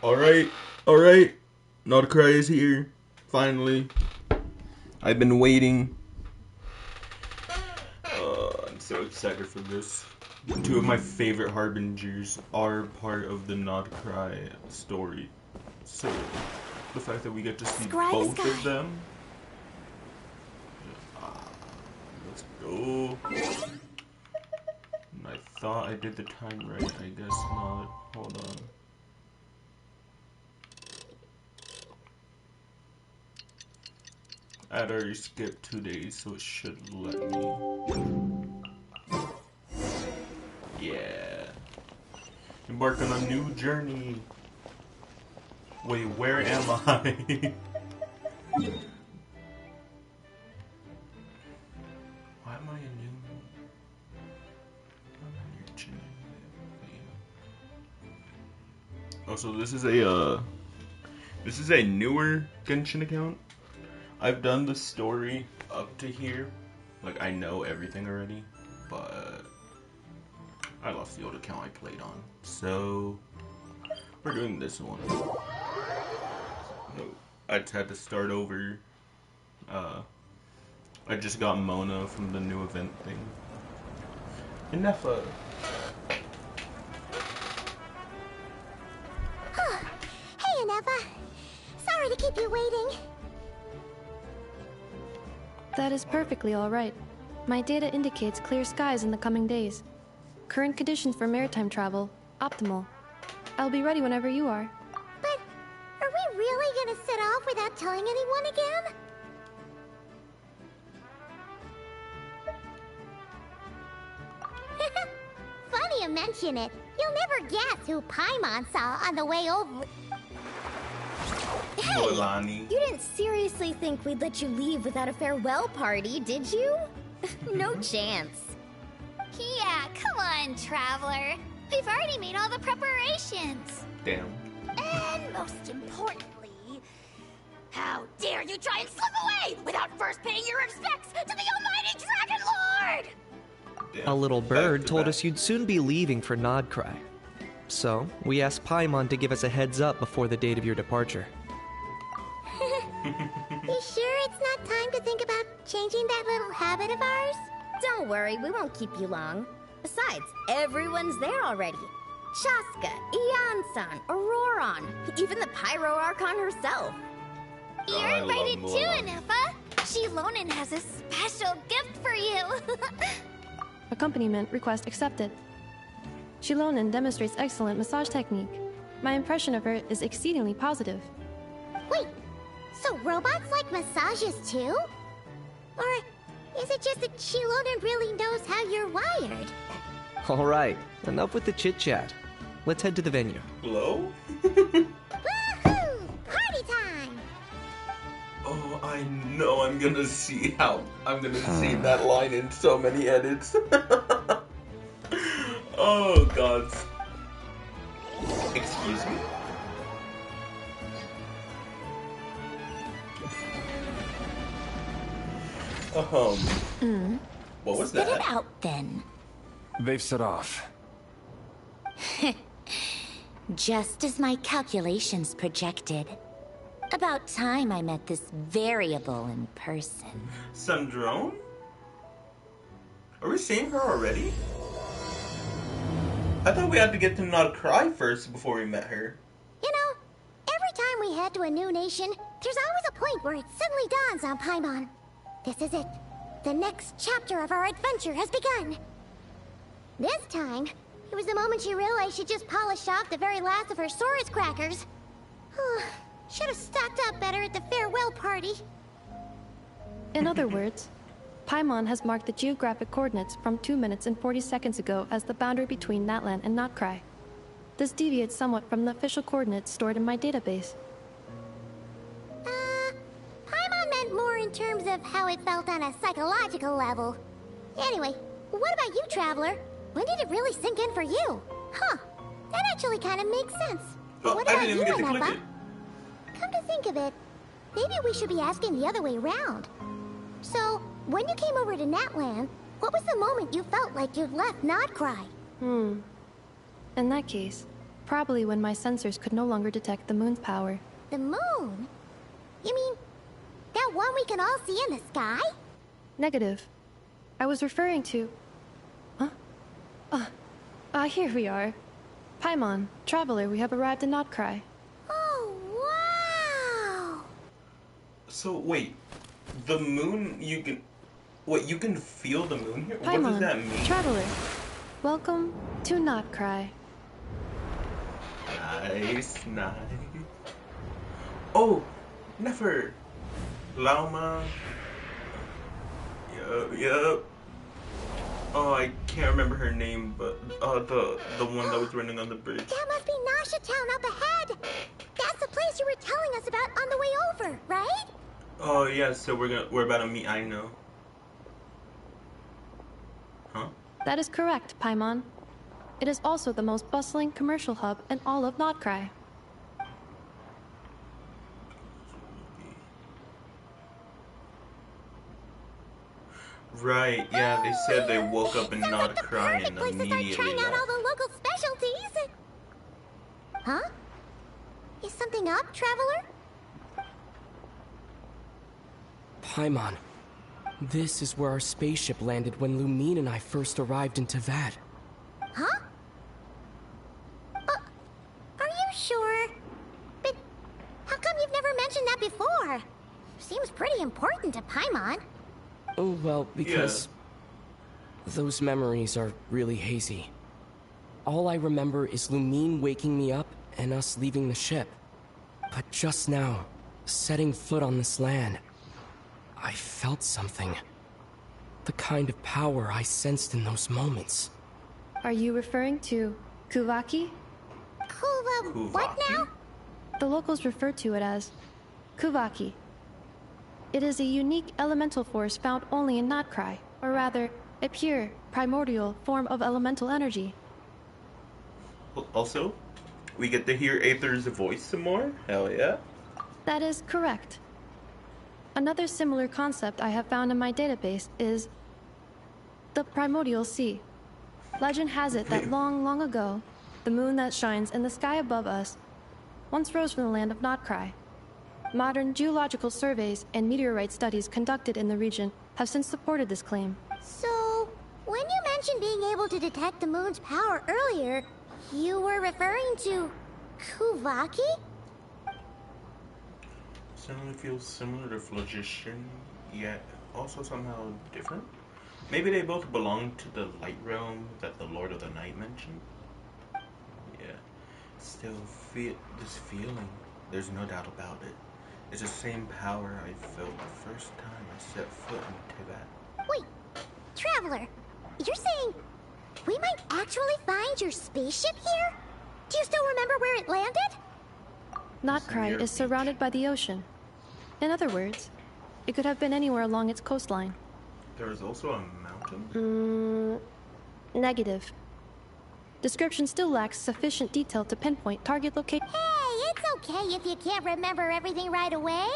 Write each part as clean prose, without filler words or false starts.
Alright, alright. Nodkrai is here. Finally. I've been waiting. I'm so excited for this. Two of my favorite harbingers are part of the Nodkrai story. So, the fact that we get to see both of them. Let's go. I thought I did the time right. I guess not. Hold on. I'd already skipped 2 days, so it should let me. Yeah. Embark on a new journey. Wait, where am I? Why am I a new? Oh, so this is a newer Genshin account. I've done the story up to here. Like, I know everything already, but I lost the old account I played on. So, we're doing this one. I just had to start over. I just got Mona from the new event thing. Enough of... Hey, Anefa. Sorry to keep you waiting. That is perfectly all right. My data indicates clear skies in the coming days. Current conditions for maritime travel, optimal. I'll be ready whenever you are. But are we really gonna set off without telling anyone again? Funny you mention it. You'll never guess who Paimon saw on the way over. Hey, Bolani. You didn't seriously think we'd let you leave without a farewell party, did you? No chance. Yeah, come on, Traveler. We've already made all the preparations. Damn. And most importantly, how dare you try and slip away without first paying your respects to the almighty Dragon Lord! Damn. A little bird told us you'd soon be leaving for Nodkrai. So, we asked Paimon to give us a heads up before the date of your departure. You sure it's not time to think about changing that little habit of ours? Don't worry, we won't keep you long. Besides, everyone's there already. Shaska, Ian-san, Auroron, even the Pyro Archon herself. You're invited too, Anefa. Shilonen has a special gift for you. Accompaniment request accepted. Shilonen demonstrates excellent massage technique. My impression of her is exceedingly positive. Wait, so robots like massages too? Or is it just that Shilonen really knows how you're wired? Alright, enough with the chit-chat. Let's head to the venue. Hello? Woohoo! Party time! Oh, I know I'm gonna see that line in so many edits. Oh, God. Excuse me? What was Spit that? it out, then. They've set off. Just as my calculations projected. About time I met this variable in person. Sandrone? Are we seeing her already? I thought we had to get to Nodkrai first before we met her. You know, every time we head to a new nation, there's always a point where it suddenly dawns on Paimon. This is it. The next chapter of our adventure has begun. This time, it was the moment she realized she just polished off the very last of her Saurus crackers. Should have stocked up better at the farewell party. In other words, Paimon has marked the geographic coordinates from 2 minutes and 40 seconds ago as the boundary between Natlan and Nodkrai. This deviates somewhat from the official coordinates stored in my database. Paimon meant more in terms of how it felt on a psychological level. Anyway, what about you, Traveler? When did it really sink in for you? Huh, that actually kind of makes sense. Oh, What I about didn't you, even get to click Anefa? it. Come to think of it, maybe we should be asking the other way around. So, when you came over to Natlan, what was the moment you felt like you'd left Nodkrai? In that case, probably when my sensors could no longer detect the moon's power. The moon? You mean that one we can all see in the sky? Negative. I was referring to... Here we are. Paimon, Traveler, we have arrived in nodkrai. Oh, wow! So, wait. The moon, you can... Wait, you can feel the moon here? Paimon, What does that mean? Traveler, welcome to nodkrai. Nice, nice. Oh, never. Lauma. Yup. Oh, I can't remember her name, but the one that was running on the bridge. That must be Nasha Town up ahead. That's the place you were telling us about on the way over, right? Oh yeah, so we're about to meet Aino. Huh? That is correct, Paimon. It is also the most bustling commercial hub in all of nodkrai. Right, yeah, they said they woke up in nodkrai and Place to start immediately trying out all left. the local specialties. Huh? Is something up, Traveler? Paimon, this is where our spaceship landed when Lumine and I first arrived in Tavad. Huh? Are you sure? But how come you've never mentioned that before? Seems pretty important to Paimon. Oh, well, because those memories are really hazy. All I remember is Lumine waking me up and us leaving the ship. But just now, setting foot on this land, I felt something. The kind of power I sensed in those moments. Are you referring to Kuvaki? What now? The locals refer to it as Kuvaki. It is a unique elemental force found only in nodkrai, or rather, a pure, primordial form of elemental energy. Also, we get to hear Aether's voice some more? Hell yeah. That is correct. Another similar concept I have found in my database is the primordial sea. Legend has it that long, long ago, the moon that shines in the sky above us once rose from the land of nodkrai. Modern geological surveys and meteorite studies conducted in the region have since supported this claim. So, when you mentioned being able to detect the moon's power earlier, you were referring to Kuvaki? Certainly feels similar to phlogiston, yet also somehow different. Maybe they both belong to the light realm that the Lord of the Night mentioned. Yeah. Still, this feeling, there's no doubt about it. It's the same power I felt the first time I set foot in Tibet. Wait, Traveler, you're saying we might actually find your spaceship here? Do you still remember where it landed? Nodkrai is surrounded by the ocean. In other words, it could have been anywhere along its coastline. There is also a mountain? Negative. Description still lacks sufficient detail to pinpoint target location. Hey, it's okay if you can't remember everything right away.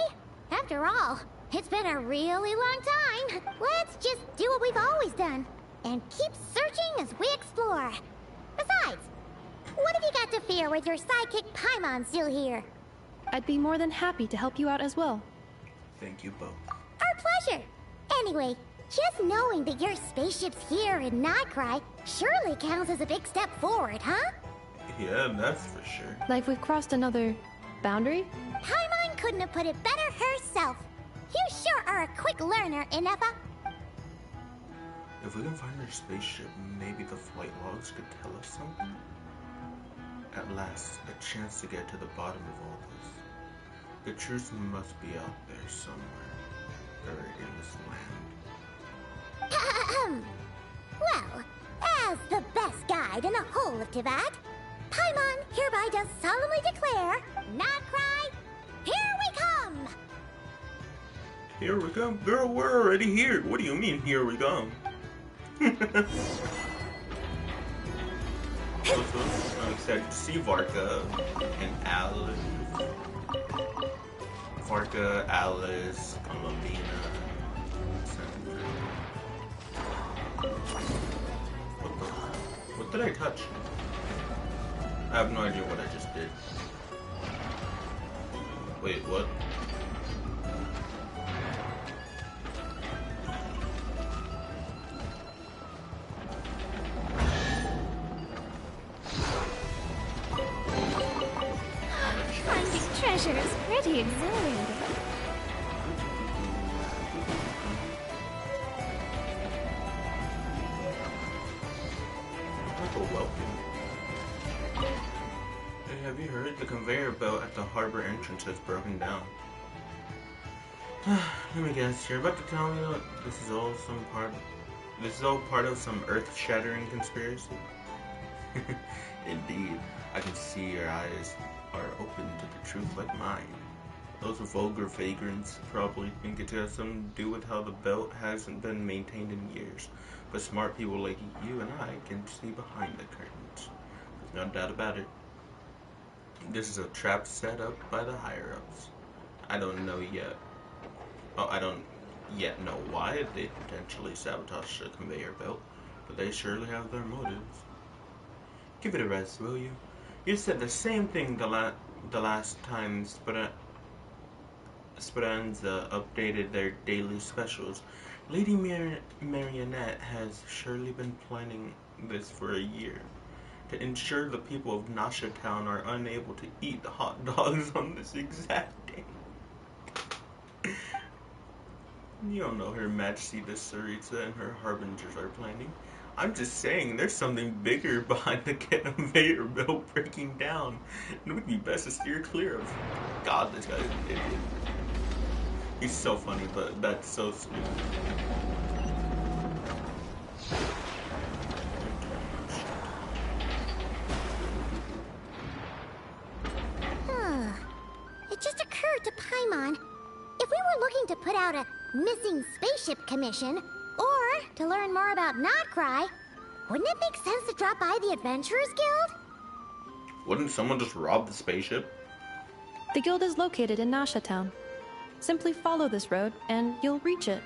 After all, it's been a really long time. Let's just do what we've always done and keep searching as we explore. Besides, what have you got to fear with your sidekick Paimon still here? I'd be more than happy to help you out as well. Thank you both. Our pleasure. Anyway, just knowing that your spaceship's here in nodkrai surely counts as a big step forward, huh? Yeah, that's for sure. Like we've crossed another boundary? Paimon couldn't have put it better herself. You sure are a quick learner, Inepa. If we can find our spaceship, maybe the flight logs could tell us something. At last, a chance to get to the bottom of all this. The truth must be out there somewhere, buried in this land. Well, as the best guide in the whole of Tibet, Paimon hereby does solemnly declare, nodkrai, here we come! Here we come. Girl, we're already here. What do you mean, here we come? Also, I'm excited to see Varka and Alice. Varka, Alice, Columbina. What did I touch? I have no idea what I just did. Wait, what? Finding treasure is pretty exhilarating. Like a welcome. Hey, have you heard? The conveyor belt at the harbor entrance has broken down. Let me guess, you're about to tell me that this is all part of some earth-shattering conspiracy? Indeed, I can see your eyes are open to the truth like mine. Those vulgar vagrants probably think it has something to do with how the belt hasn't been maintained in years, but smart people like you and I can see behind the curtains. There's no doubt about it. This is a trap set up by the higher-ups. I don't yet know why they potentially sabotaged the conveyor belt, but they surely have their motives. Give it a rest, will you? You said the same thing the last time Speranza updated their daily specials. Lady Marionette has surely been planning this for a year, to ensure the people of Nasha Town are unable to eat hot dogs on this exact day. You don't know Her Majesty the Tsaritsa and her harbingers are planning. I'm just saying, there's something bigger behind the conveyor belt breaking down. It would be best to steer clear of. God, this guy's an idiot. He's so funny, but that's so stupid. It just occurred to Paimon. If we were looking to put out a missing spaceship commission, or to learn more about nodkrai, wouldn't it make sense to drop by the Adventurers Guild? Wouldn't someone just rob the spaceship? The guild is located in Nasha Town. Simply follow this road, and you'll reach it.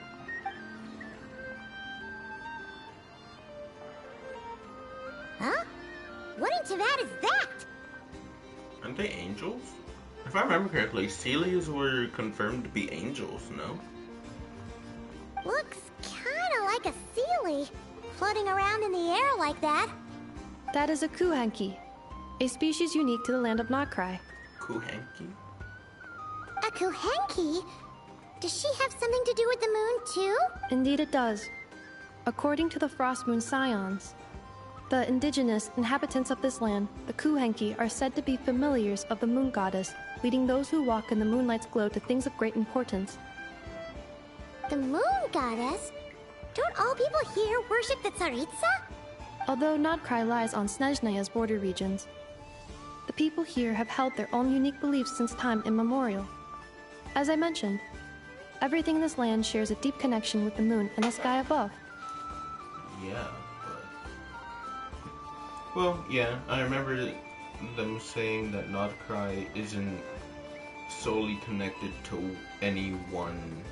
Huh? What in Tavad is that? Aren't they angels? If I remember correctly, Celias were confirmed to be angels, no? Looks kinda like a Sealy, floating around in the air like that. That is a kuhanki, a species unique to the land of nodkrai. Kuhanki? A Kuhenki? Does she have something to do with the moon, too? Indeed it does. According to the Frost Moon Scions, the indigenous inhabitants of this land, the kuhenki, are said to be familiars of the moon goddess, leading those who walk in the moonlight's glow to things of great importance. The moon goddess? Don't all people here worship the Tsaritsa? Although nodkrai lies on Snezhnaya's border regions, the people here have held their own unique beliefs since time immemorial. As I mentioned, everything in this land shares a deep connection with the moon and the sky above. Yeah, but... Well, yeah, I remember them saying that nodkrai isn't solely connected to any one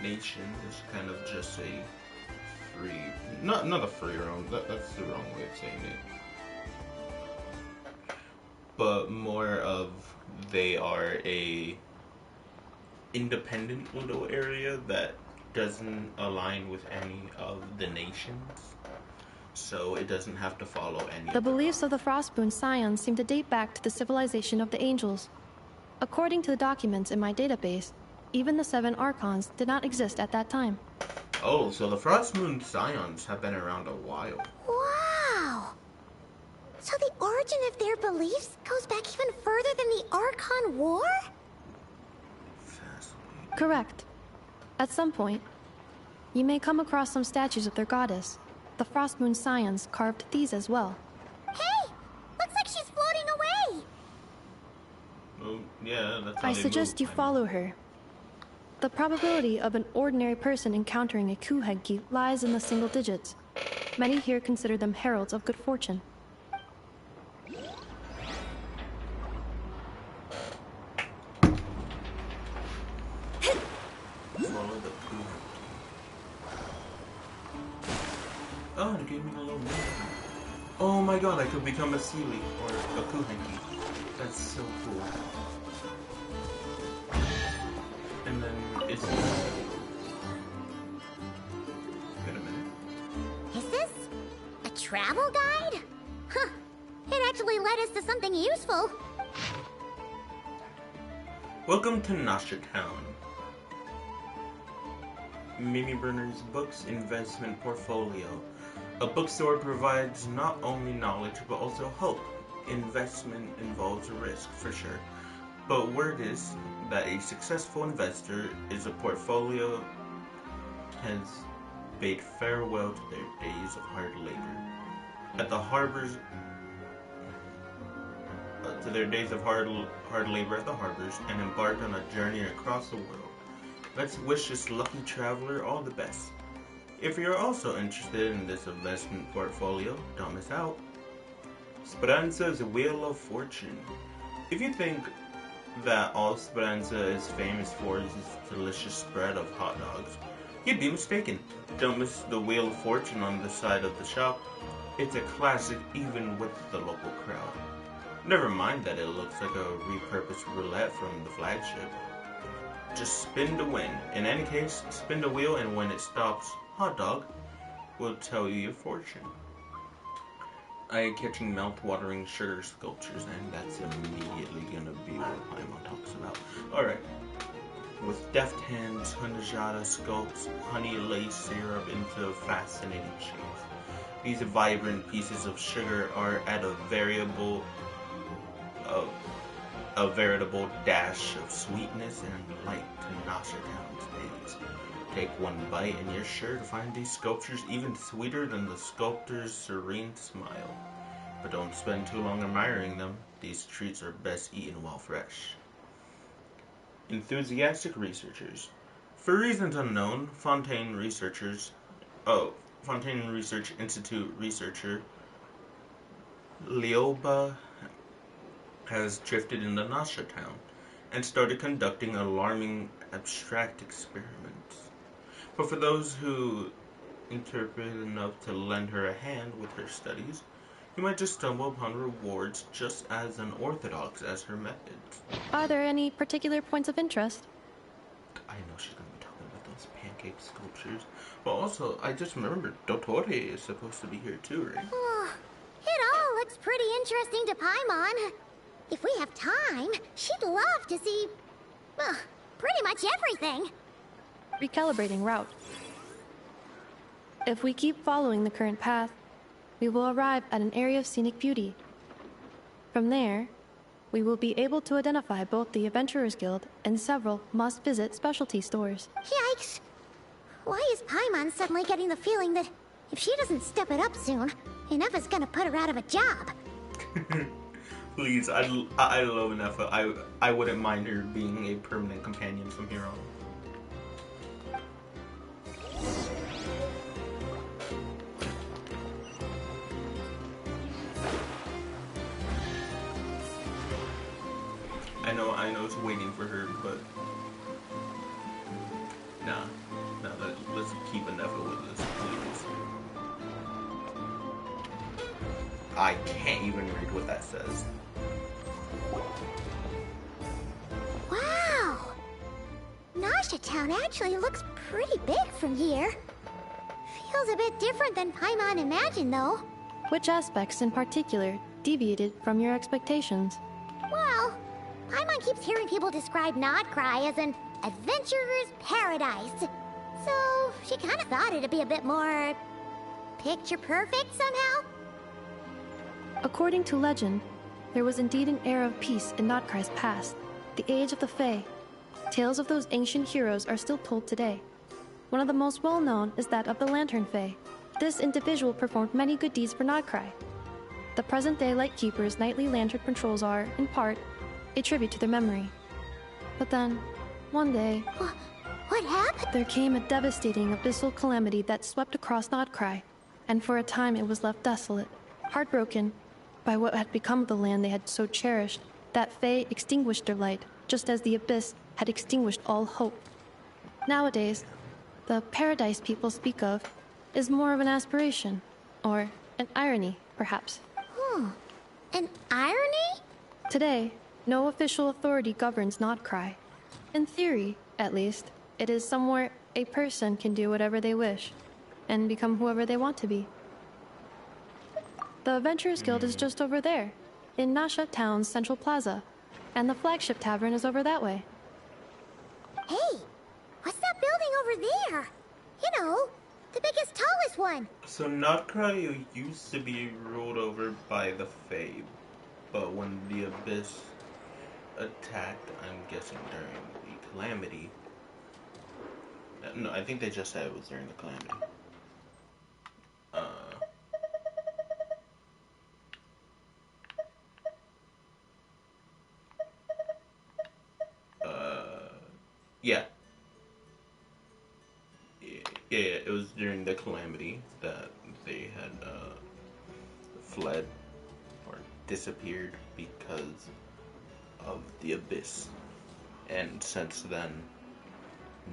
nation. It's kind of just a free... Not a free roam, that's the wrong way of saying it. But more of they are a independent little area that doesn't align with any of the nations, so it doesn't have to follow any. The beliefs of the Frostmoon Scions seem to date back to the civilization of the angels. According to the documents in my database, even the 7 archons did not exist at that time. Oh, so the Frostmoon Scions have been around a while. Wow! So the origin of their beliefs goes back even further than the Archon War? Fascinating. Correct. At some point, you may come across some statues of their goddess. The Frostmoon Scions carved these as well. Hey! Looks like she's floating away! Well, yeah, that's how I they suggest move, you follow her. The probability of an ordinary person encountering a kuhenki lies in the single digits. Many here consider them heralds of good fortune. Follow the kuhenki. Oh, they gave me a little map. Oh my god, I could become a sea leaf or a kuhenki. That's so cool. And then it's... Wait a minute. Is this a travel guide? Huh. It actually led us to something useful. Welcome to Nasha Town. Mimi Burner's Books Investment Portfolio. A bookstore provides not only knowledge but also hope. Investment involves a risk, for sure. But word is that a successful investor is a portfolio has bade farewell to their days of hard labor. At the harbors, to their days of hard labor at the harbors, and embarked on a journey across the world. Let's wish this lucky traveler all the best. If you're also interested in this investment portfolio, don't miss out. Speranza's Wheel of Fortune. If you think that all Speranza is famous for is its delicious spread of hot dogs, you'd be mistaken. Don't miss the Wheel of Fortune on the side of the shop. It's a classic even with the local crowd. Never mind that it looks like a repurposed roulette from the flagship. Just spin to win. In any case, spin the wheel and when it stops, hot dog will tell you your fortune. Eye-catching, mouth-watering sugar sculptures, and that's immediately gonna be what Paimon talks about. Alright. With deft hands, Hunajada sculpts honey lace syrup into fascinating shapes. These vibrant pieces of sugar are at a veritable dash of sweetness and light to Nasha Town's days. Take one bite and you're sure to find these sculptures even sweeter than the sculptor's serene smile. But don't spend too long admiring them. These treats are best eaten while fresh. Enthusiastic researchers. For reasons unknown, Fontaine Research Institute researcher Lioba has drifted into Nasha Town and started conducting alarming abstract experiments. But for those who interpret enough to lend her a hand with her studies, you might just stumble upon rewards just as unorthodox as her methods. Are there any particular points of interest? I know she's going to be talking about those pancake sculptures. But also, I just remembered Dottore is supposed to be here too, right? It all looks pretty interesting to Paimon. If we have time, she'd love to see, pretty much everything. Recalibrating route. If we keep following the current path, we will arrive at an area of scenic beauty. From there, we will be able to identify both the Adventurers Guild and several must-visit specialty stores. Yikes! Why is Paimon suddenly getting the feeling that if she doesn't step it up soon, Inefa's gonna put her out of a job? Please, I love Inefa. I wouldn't mind her being a permanent companion from here on. I know it's waiting for her, but nah, let's keep Inefa with us, please. I can't even read what that says. Wow! Nasha Town actually looks pretty big from here. Feels a bit different than Paimon imagined, though. Which aspects in particular deviated from your expectations? Well, Paimon keeps hearing people describe Nodkrai as an adventurer's paradise. So, she kind of thought it'd be a bit more picture-perfect somehow. According to legend, there was indeed an era of peace in Nodkrai's past, the age of the Fae. Tales of those ancient heroes are still told today. One of the most well-known is that of the Lantern Fae. This individual performed many good deeds for Nodkrai. The present-day Lightkeeper's nightly lantern patrols are, in part, a tribute to their memory. But then, one day... What happened? There came a devastating abyssal calamity that swept across Nodkrai, and for a time it was left desolate. Heartbroken by what had become of the land they had so cherished, that Fae extinguished their light, just as the abyss had extinguished all hope. Nowadays, the paradise people speak of is more of an aspiration, or an irony, perhaps. An irony? Today, no official authority governs nodkrai. In theory, at least, it is somewhere a person can do whatever they wish and become whoever they want to be. The Adventurers Guild is just over there, in Nasha Town's central plaza, and the flagship tavern is over that way. Hey, what's that building over there? You know, the biggest, tallest one. So Nodkrai used to be ruled over by the Fae, but when the Abyss attacked, I'm guessing during the Calamity. No, I think they just said it was during the Calamity. Yeah. Yeah, it was during the Calamity that they had fled or disappeared because of the Abyss. And since then,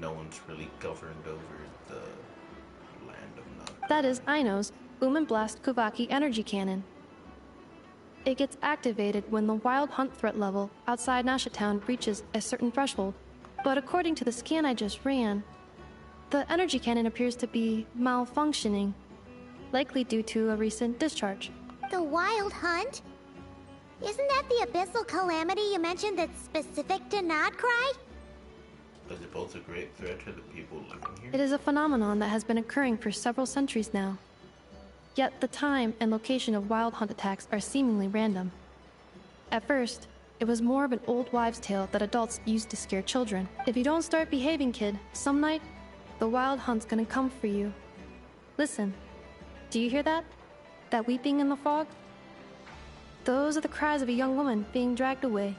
no one's really governed over the land of Nod. That is Aino's Boom and Blast Kuvaki energy cannon. It gets activated when the wild hunt threat level outside Nasha Town reaches a certain threshold. But according to the scan I just ran, the energy cannon appears to be malfunctioning, likely due to a recent discharge. The wild hunt? Isn't that the abyssal calamity you mentioned that's specific to Nodkrai? Does it pose a great threat to the people living here? It is a phenomenon that has been occurring for several centuries now. Yet the time and location of wild hunt attacks are seemingly random. At first, it was more of an old wives' tale that adults used to scare children. If you don't start behaving, kid, some night, the wild hunt's gonna come for you. Listen, do you hear that? That weeping in the fog? Those are the cries of a young woman being dragged away.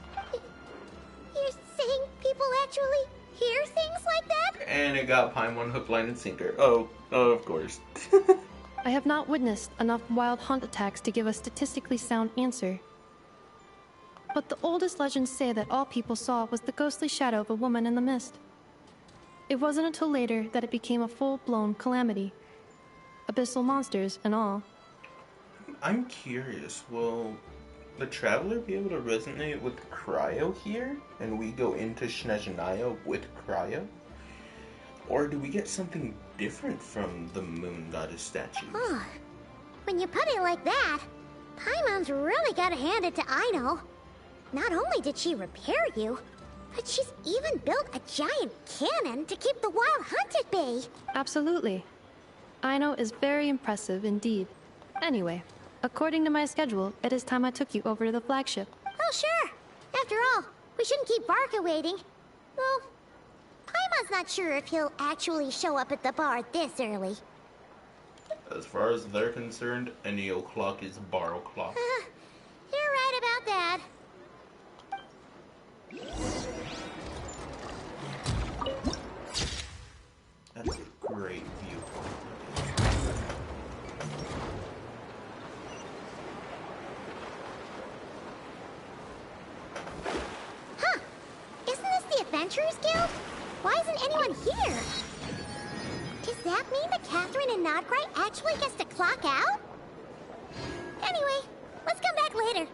You're saying people actually hear things like that? And it got Paimon hook, line, and sinker. Oh, of course. I have not witnessed enough wild hunt attacks to give a statistically sound answer. But the oldest legends say that all people saw was the ghostly shadow of a woman in the mist. It wasn't until later that it became a full-blown calamity. Abyssal monsters and all. I'm curious, will the Traveler be able to resonate with Cryo here? And we go into Snezhnaya with Cryo? Or do we get something different from the Moon Goddess statue? When you put it like that, Paimon's really gotta hand it to Aino. Not only did she repair you, but she's even built a giant cannon to keep the wild hunt at bay. Absolutely. Aino is very impressive indeed. Anyway, according to my schedule, it is time I took you over to the flagship. Oh, sure. After all, we shouldn't keep Barca waiting. Well, Paimon's not sure if he'll actually show up at the bar this early. As far as they're concerned, any o'clock is bar o'clock. You're right about that. That's a great view. Huh. Isn't this the Adventurers Guild? Why isn't anyone here? Does that mean that Catherine and Nodkrai actually gets to clock out? Anyway, let's come back later.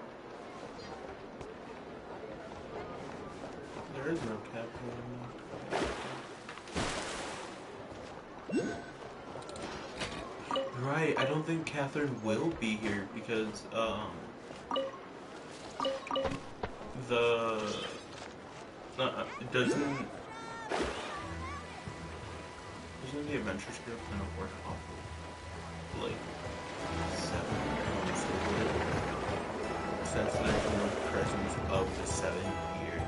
There is no Catherine. Right, I don't think Catherine will be here because, doesn't the Adventurers Guild kind of work off of, like, 7 points of it? Since there's no presence of the 7 here,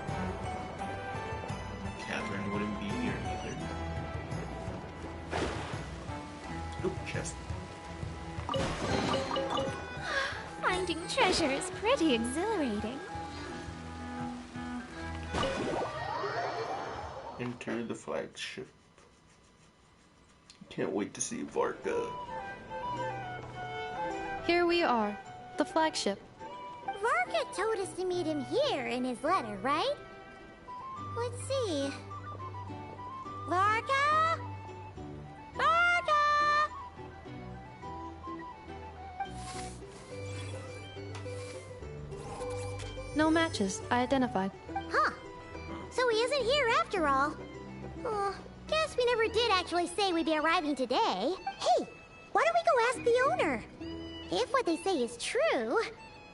Catherine wouldn't be here either. Oop, chest. Finding treasure is pretty exhilarating. Enter the flagship. Can't wait to see Varka. Here we are, the flagship. Varka told us to meet him here in his letter, right? Let's see. Varka? Varka! No matches, I identified. Huh. So he isn't here after all. Oh, guess we never did actually say we'd be arriving today. Hey, why don't we go ask the owner? If what they say is true,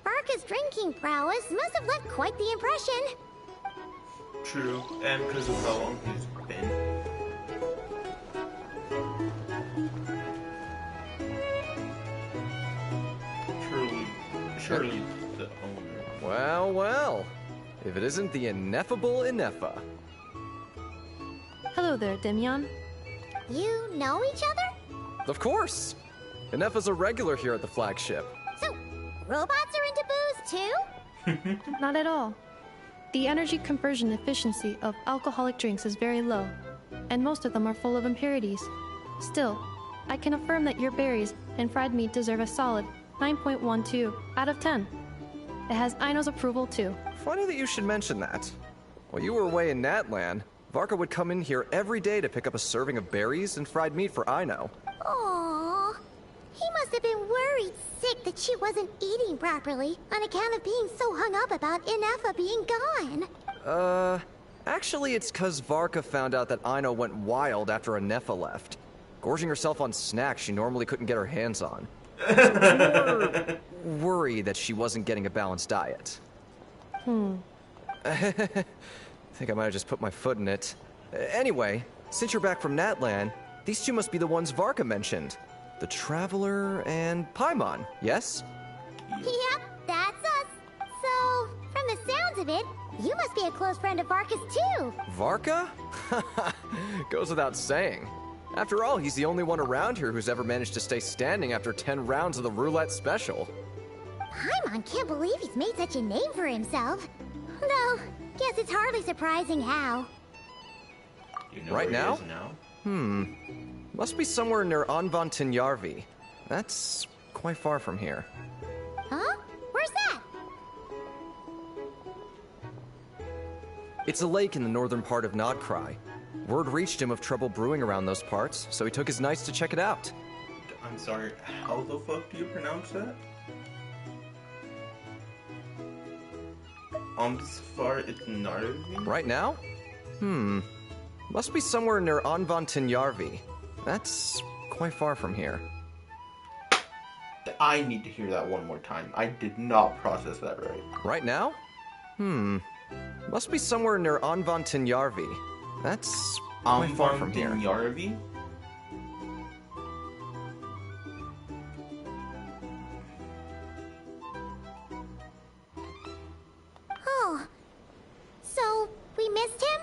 Varka's drinking prowess must have left quite the impression. True, and because of how long he's been. Surely the owner. Well, well. If it isn't the ineffable Ineffa. Hello there, Demian. You know each other? Of course. Ineffa's a regular here at the flagship. So, robots are into booze too? Not at all. The energy conversion efficiency of alcoholic drinks is very low, and most of them are full of impurities. Still, I can affirm that your berries and fried meat deserve a solid 9.12 out of 10. It has Aino's approval too. Funny that you should mention that. While you were away in Natlan, Varka would come in here every day to pick up a serving of berries and fried meat for Aino. Aww. He must have been worried sick that she wasn't eating properly on account of being so hung up about Ineffa being gone. Actually it's 'cause Varka found out that Aino went wild after Ineffa left, gorging herself on snacks she normally couldn't get her hands on. More worry that she wasn't getting a balanced diet. I think I might have just put my foot in it. Anyway, since you're back from Natlan, these two must be the ones Varka mentioned. The Traveler and Paimon, yes? Yep, that's us. So, from the sounds of it, you must be a close friend of Varka's too. Varka? Goes without saying. After all, he's the only one around here who's ever managed to stay standing after 10 rounds of the roulette special. Paimon can't believe he's made such a name for himself. Though, guess it's hardly surprising how. You know Right where now? he is now? Must be somewhere near Anvan Tinyarvi. That's quite far from here. Huh? Where's that? It's a lake in the northern part of Nodkrai. Word reached him of trouble brewing around those parts, so he took his knights to check it out. I'm sorry, how the fuck do you pronounce that? As far it's Narvi? Right now? Must be somewhere near Anvan Tinyarvi. That's quite far from here. I need to hear that one more time. I did not process that right. Right now? Must be somewhere near Anvan Tinyarvi. That's quite far from here. Yarvi? Oh. So, we missed him?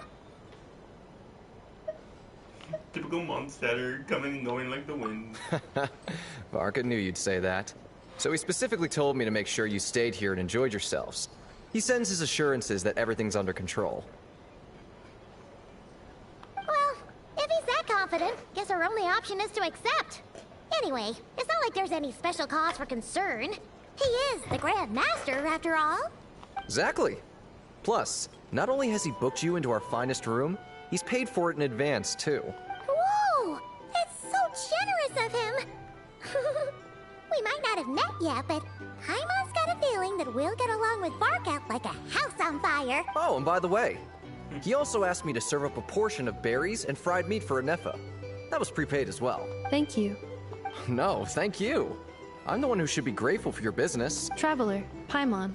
Typical Mondstatter, coming and going like the wind. Varka knew you'd say that. So he specifically told me to make sure you stayed here and enjoyed yourselves. He sends his assurances that everything's under control. Well, if he's that confident, guess our only option is to accept. Anyway, it's not like there's any special cause for concern. He is the Grand Master, after all. Exactly. Plus, not only has he booked you into our finest room, he's paid for it in advance, too. Whoa! That's so generous of him! We might not have met yet, but Paimon's got a feeling that we'll get along with Varka like a house on fire. Oh, and by the way, he also asked me to serve up a portion of berries and fried meat for Ineffa. That was prepaid as well. Thank you. No, thank you. I'm the one who should be grateful for your business. Traveler, Paimon,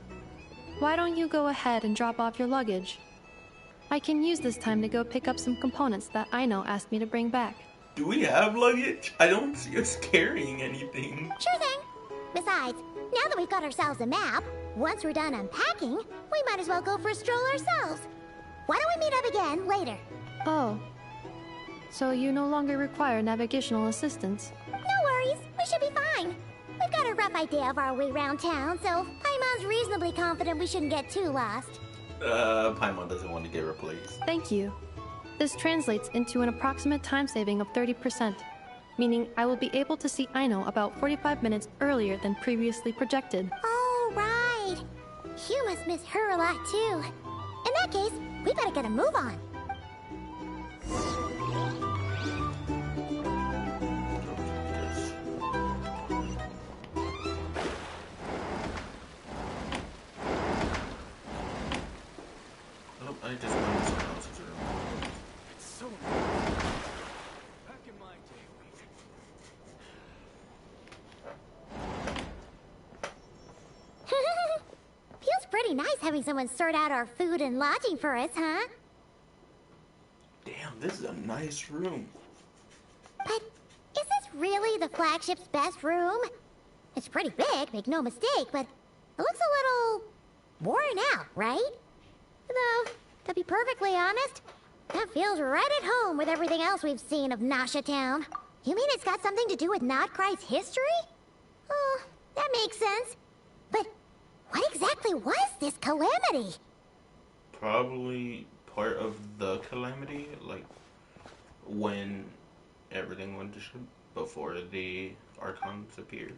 why don't you go ahead and drop off your luggage? I can use this time to go pick up some components that Aino asked me to bring back. Do we have luggage? I don't see us carrying anything. Sure thing. Besides, now that we've got ourselves a map, once we're done unpacking, we might as well go for a stroll ourselves. Why don't we meet up again later? Oh. So you no longer require navigational assistance? No worries, we should be fine. We've got a rough idea of our way around town, so Paimon's reasonably confident we shouldn't get too lost. Paimon doesn't want to get replaced. Thank you. This translates into an approximate time saving of 30%, meaning I will be able to see Aino about 45 minutes earlier than previously projected. Oh, right. You must miss her a lot, too. In that case, we better get a move on. I just went to someone else's room. So back in my day, Feels pretty nice having someone sort out our food and lodging for us, huh? Damn, this is a nice room. But is this really the flagship's best room? It's pretty big, make no mistake, but it looks a little worn out, right? Though, to be perfectly honest, that feels right at home with everything else we've seen of Nasha Town. You mean it's got something to do with Nodkrai's history? Oh, that makes sense. But what exactly was this calamity? Probably part of the calamity, like when everything went to shit before the Archons appeared.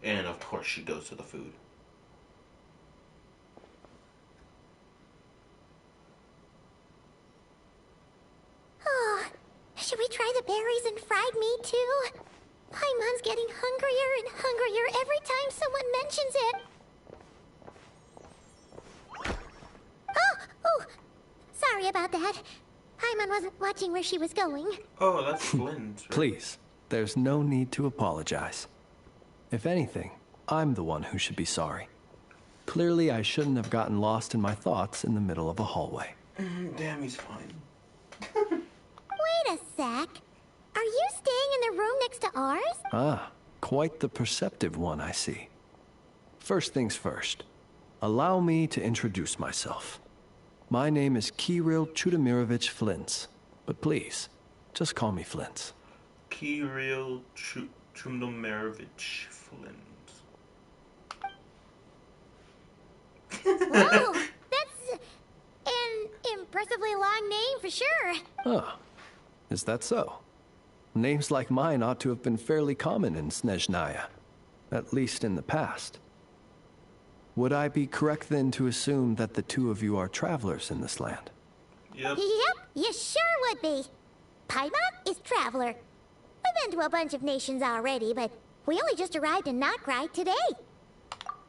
And of course she goes to the food. Oh, should we try the berries and fried meat too? Paimon's getting hungrier and hungrier every time someone mentions it. Oh, sorry about that. Paimon wasn't watching where she was going. Oh, that's Flynn's. Right? Please, there's no need to apologize. If anything, I'm the one who should be sorry. Clearly, I shouldn't have gotten lost in my thoughts in the middle of a hallway. Damn, he's fine. Wait a sec. Are you staying in the room next to ours? Ah, quite the perceptive one, I see. First things first, allow me to introduce myself. My name is Kirill Chudamirovich Flintz, but please, just call me Flintz. Kirill Chudamirovich Flintz. Whoa, that's an impressively long name for sure. Ah, is that so? Names like mine ought to have been fairly common in Snezhnaya, at least in the past. Would I be correct then to assume that the two of you are travelers in this land? Yep. Yep, you sure would be. Paimon is Traveler. We've been to a bunch of nations already, but we only just arrived in Nodkrai today.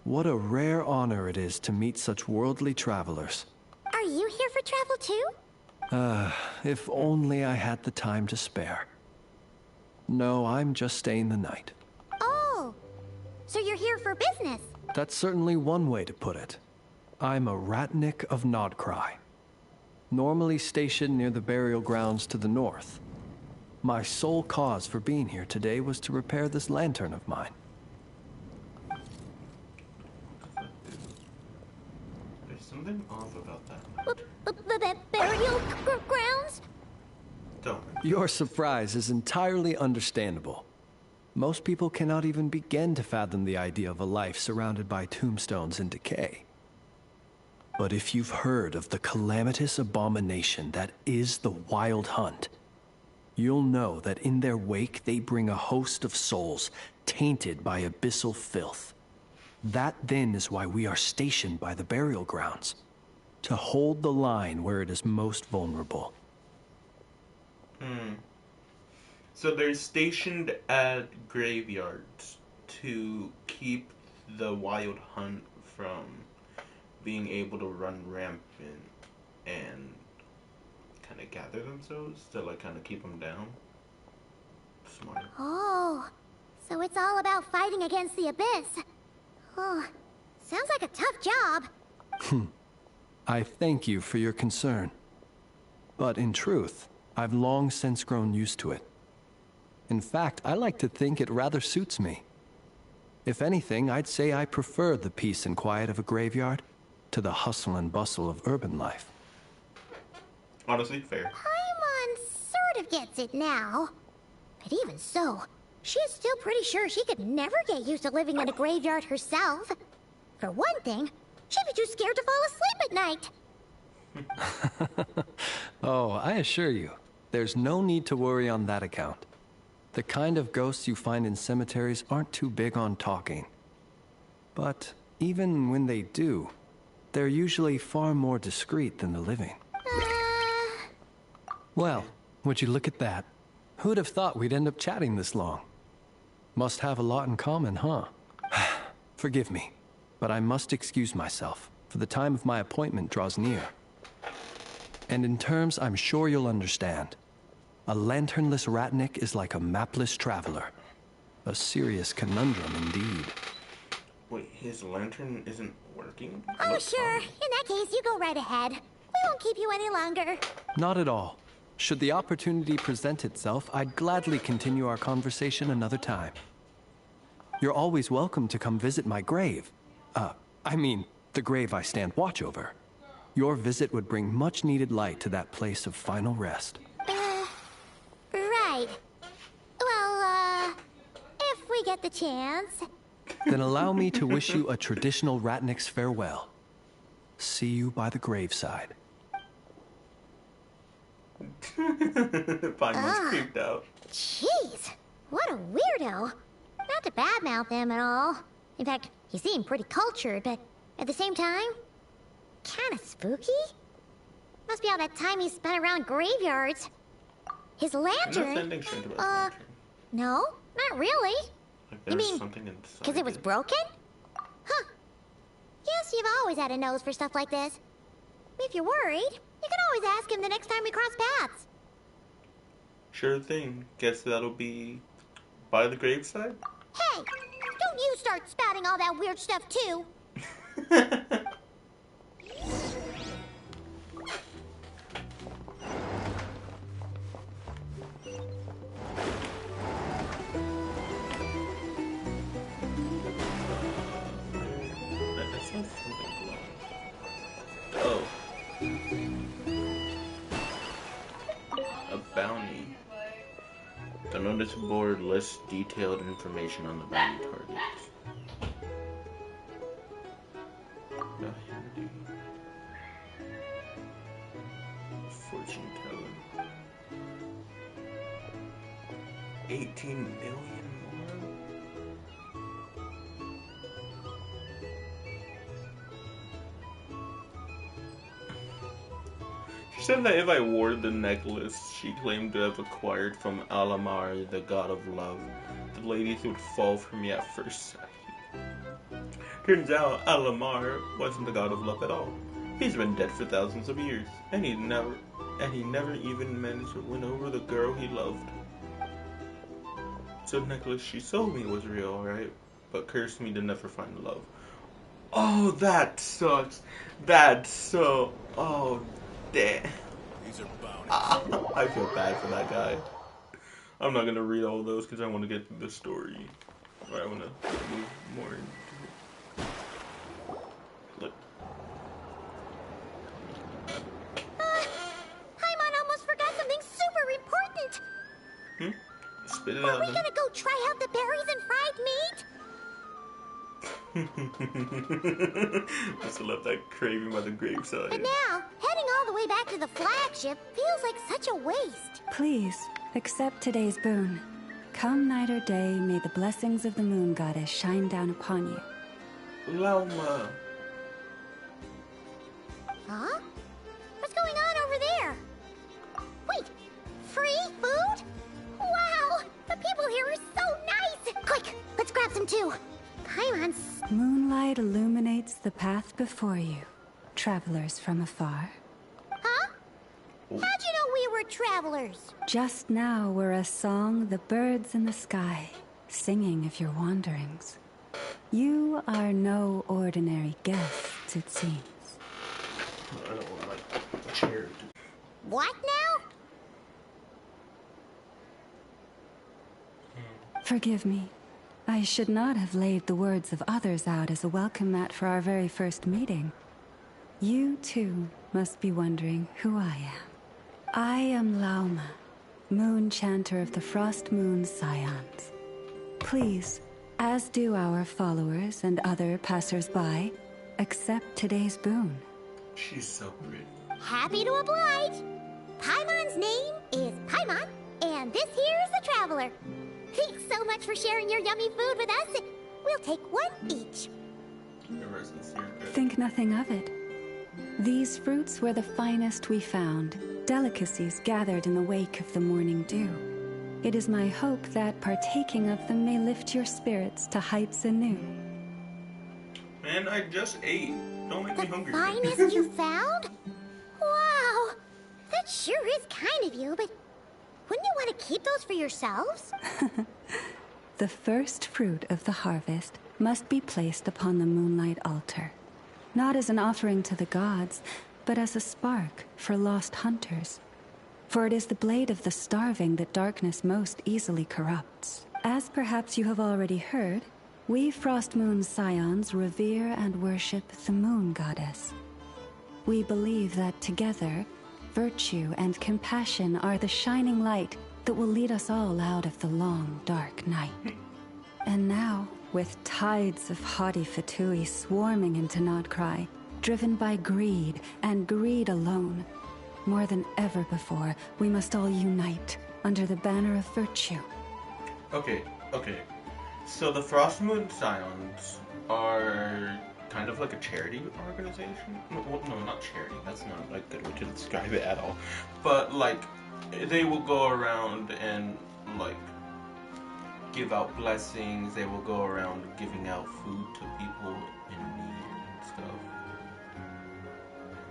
What a rare honor it is to meet such worldly travelers. Are you here for travel too? If only I had the time to spare. No, I'm just staying the night. Oh, so you're here for business? That's certainly one way to put it. I'm a Ratnik of Nodkrai, normally stationed near the burial grounds to the north. My sole cause for being here today was to repair this lantern of mine. There's something off about that. Burial grounds? Don't. Your surprise is entirely understandable. Most people cannot even begin to fathom the idea of a life surrounded by tombstones and decay. But if you've heard of the calamitous abomination that is the Wild Hunt, you'll know that in their wake they bring a host of souls tainted by abyssal filth. That then is why we are stationed by the burial grounds, to hold the line where it is most vulnerable. So they're stationed at graveyards to keep the Wild Hunt from being able to run rampant and kind of gather themselves to like kind of keep them down. Smart. Oh, so it's all about fighting against the abyss. Oh, sounds like a tough job. I thank you for your concern. But in truth, I've long since grown used to it. In fact, I like to think it rather suits me. If anything, I'd say I prefer the peace and quiet of a graveyard to the hustle and bustle of urban life. Honestly, fair. Paimon sort of gets it now. But even so, she's still pretty sure she could never get used to living in a graveyard herself. For one thing, she'd be too scared to fall asleep at night. Oh, I assure you, there's no need to worry on that account. The kind of ghosts you find in cemeteries aren't too big on talking. But even when they do, they're usually far more discreet than the living. Well, would you look at that? Who'd have thought we'd end up chatting this long? Must have a lot in common, huh? Forgive me, but I must excuse myself. for the time of my appointment draws near. And in terms I'm sure you'll understand, a lanternless ratnik is like a mapless traveler. A serious conundrum indeed. Wait, his lantern isn't working? Oh, sure. In that case, you go right ahead. We won't keep you any longer. Not at all. Should the opportunity present itself, I'd gladly continue our conversation another time. You're always welcome to come visit my grave. I mean, the grave I stand watch over. Your visit would bring much needed light to that place of final rest. Right. Well, if we get the chance. Then allow me to wish you a traditional ratnik's farewell. See you by the graveside. Paimon's creeped out. Jeez, what a weirdo. Not to badmouth him at all. In fact, he seemed pretty cultured, but at the same time, kinda spooky? Must be all that time he spent around graveyards. His lantern? Nothing strange about his lantern. No, not really. Like You mean, something inside because it was broken? Huh. Yes, you've always had a nose for stuff like this. If you're worried, you can always ask him the next time we cross paths. Sure thing. Guess that'll be by the graveside? Hey, don't you start spouting all that weird stuff too. Oh. A bounty. The notice board lists detailed information on the bounty targets. Fortune teller. 18 million more? She said that if I wore the necklace she claimed to have acquired from Alamar, the god of love, the ladies would fall for me at first sight. Turns out Alamar wasn't the god of love at all. He's been dead for thousands of years, and he never even managed to win over the girl he loved. So the necklace she sold me was real, alright, but cursed me to never find love. Oh, that sucks. That's so... Oh, damn. These are bounties. I feel bad for that guy. I'm not gonna read all those because I want to get through the story. Or I want to move more into it. Look. Paimon almost forgot something super important. Spit it Are out we then. gonna go try out the berries and fried meat? I still love that craving by the graveside. But now, heading all the way back to the flagship feels like such a waste. Please, accept today's boon. Come night or day, may the blessings of the moon goddess shine down upon you. Lauma. Huh? What's going on over there? Wait, free food? Wow, the people here are so nice! Quick, let's grab some too. Paimon's... Moonlight illuminates the path before you, travelers from afar. Huh? How'd you know we were travelers? Just now were a song the birds in the sky, singing of your wanderings. You are no ordinary guests, it seems. I don't want my chair to... What now? Forgive me. I should not have laid the words of others out as a welcome mat for our very first meeting. You, too, must be wondering who I am. I am Lauma, moon chanter of the Frost Moon's scions. Please, as do our followers and other passers-by, accept today's boon. She's so pretty. Happy to oblige. Paimon's name is Paimon, and this here is the traveler. Thanks so much for sharing your yummy food with us. We'll take one each. Think nothing of it. These fruits were the finest we found, delicacies gathered in the wake of the morning dew. It is my hope that partaking of them may lift your spirits to heights anew. Man, I just ate. Don't make me hungry. Finest you found? Wow, that sure is kind of you, but wouldn't you want to keep those for yourselves? The first fruit of the harvest must be placed upon the moonlight altar, not as an offering to the gods, but as a spark for lost hunters. For it is the blade of the starving that darkness most easily corrupts. As perhaps you have already heard, we Frost Moon Scions revere and worship the moon goddess. We believe that together, virtue and compassion are the shining light that will lead us all out of the long, dark night. And now, with tides of haughty Fatui swarming into nodkrai, driven by greed and greed alone, more than ever before, we must all unite under the banner of virtue. Okay. So the Frost Moon Scions are kind of like a charity organization? No, not charity. That's not like a good way to describe it at all. But like, they will go around and like give out blessings. They will go around giving out food to people in need and stuff.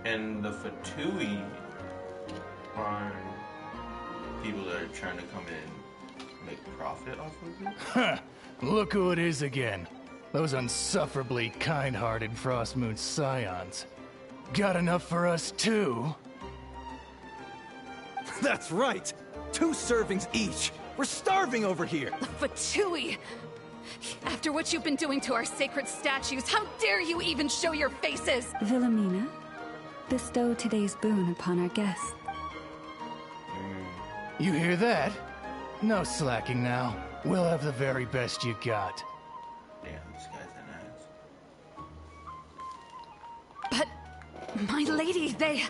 And the Fatui are people that are trying to come in and make profit off of it. Huh. Look who it is again. Those unsufferably kind-hearted Frost Moon Scions. Got enough for us too? That's right! 2 servings each! We're starving over here! Fatui! After what you've been doing to our sacred statues, how dare you even show your faces? Wilhelmina, bestow today's boon upon our guests. You hear that? No slacking now. We'll have the very best you got. Damn, this guy's an ass. But, my lady, they...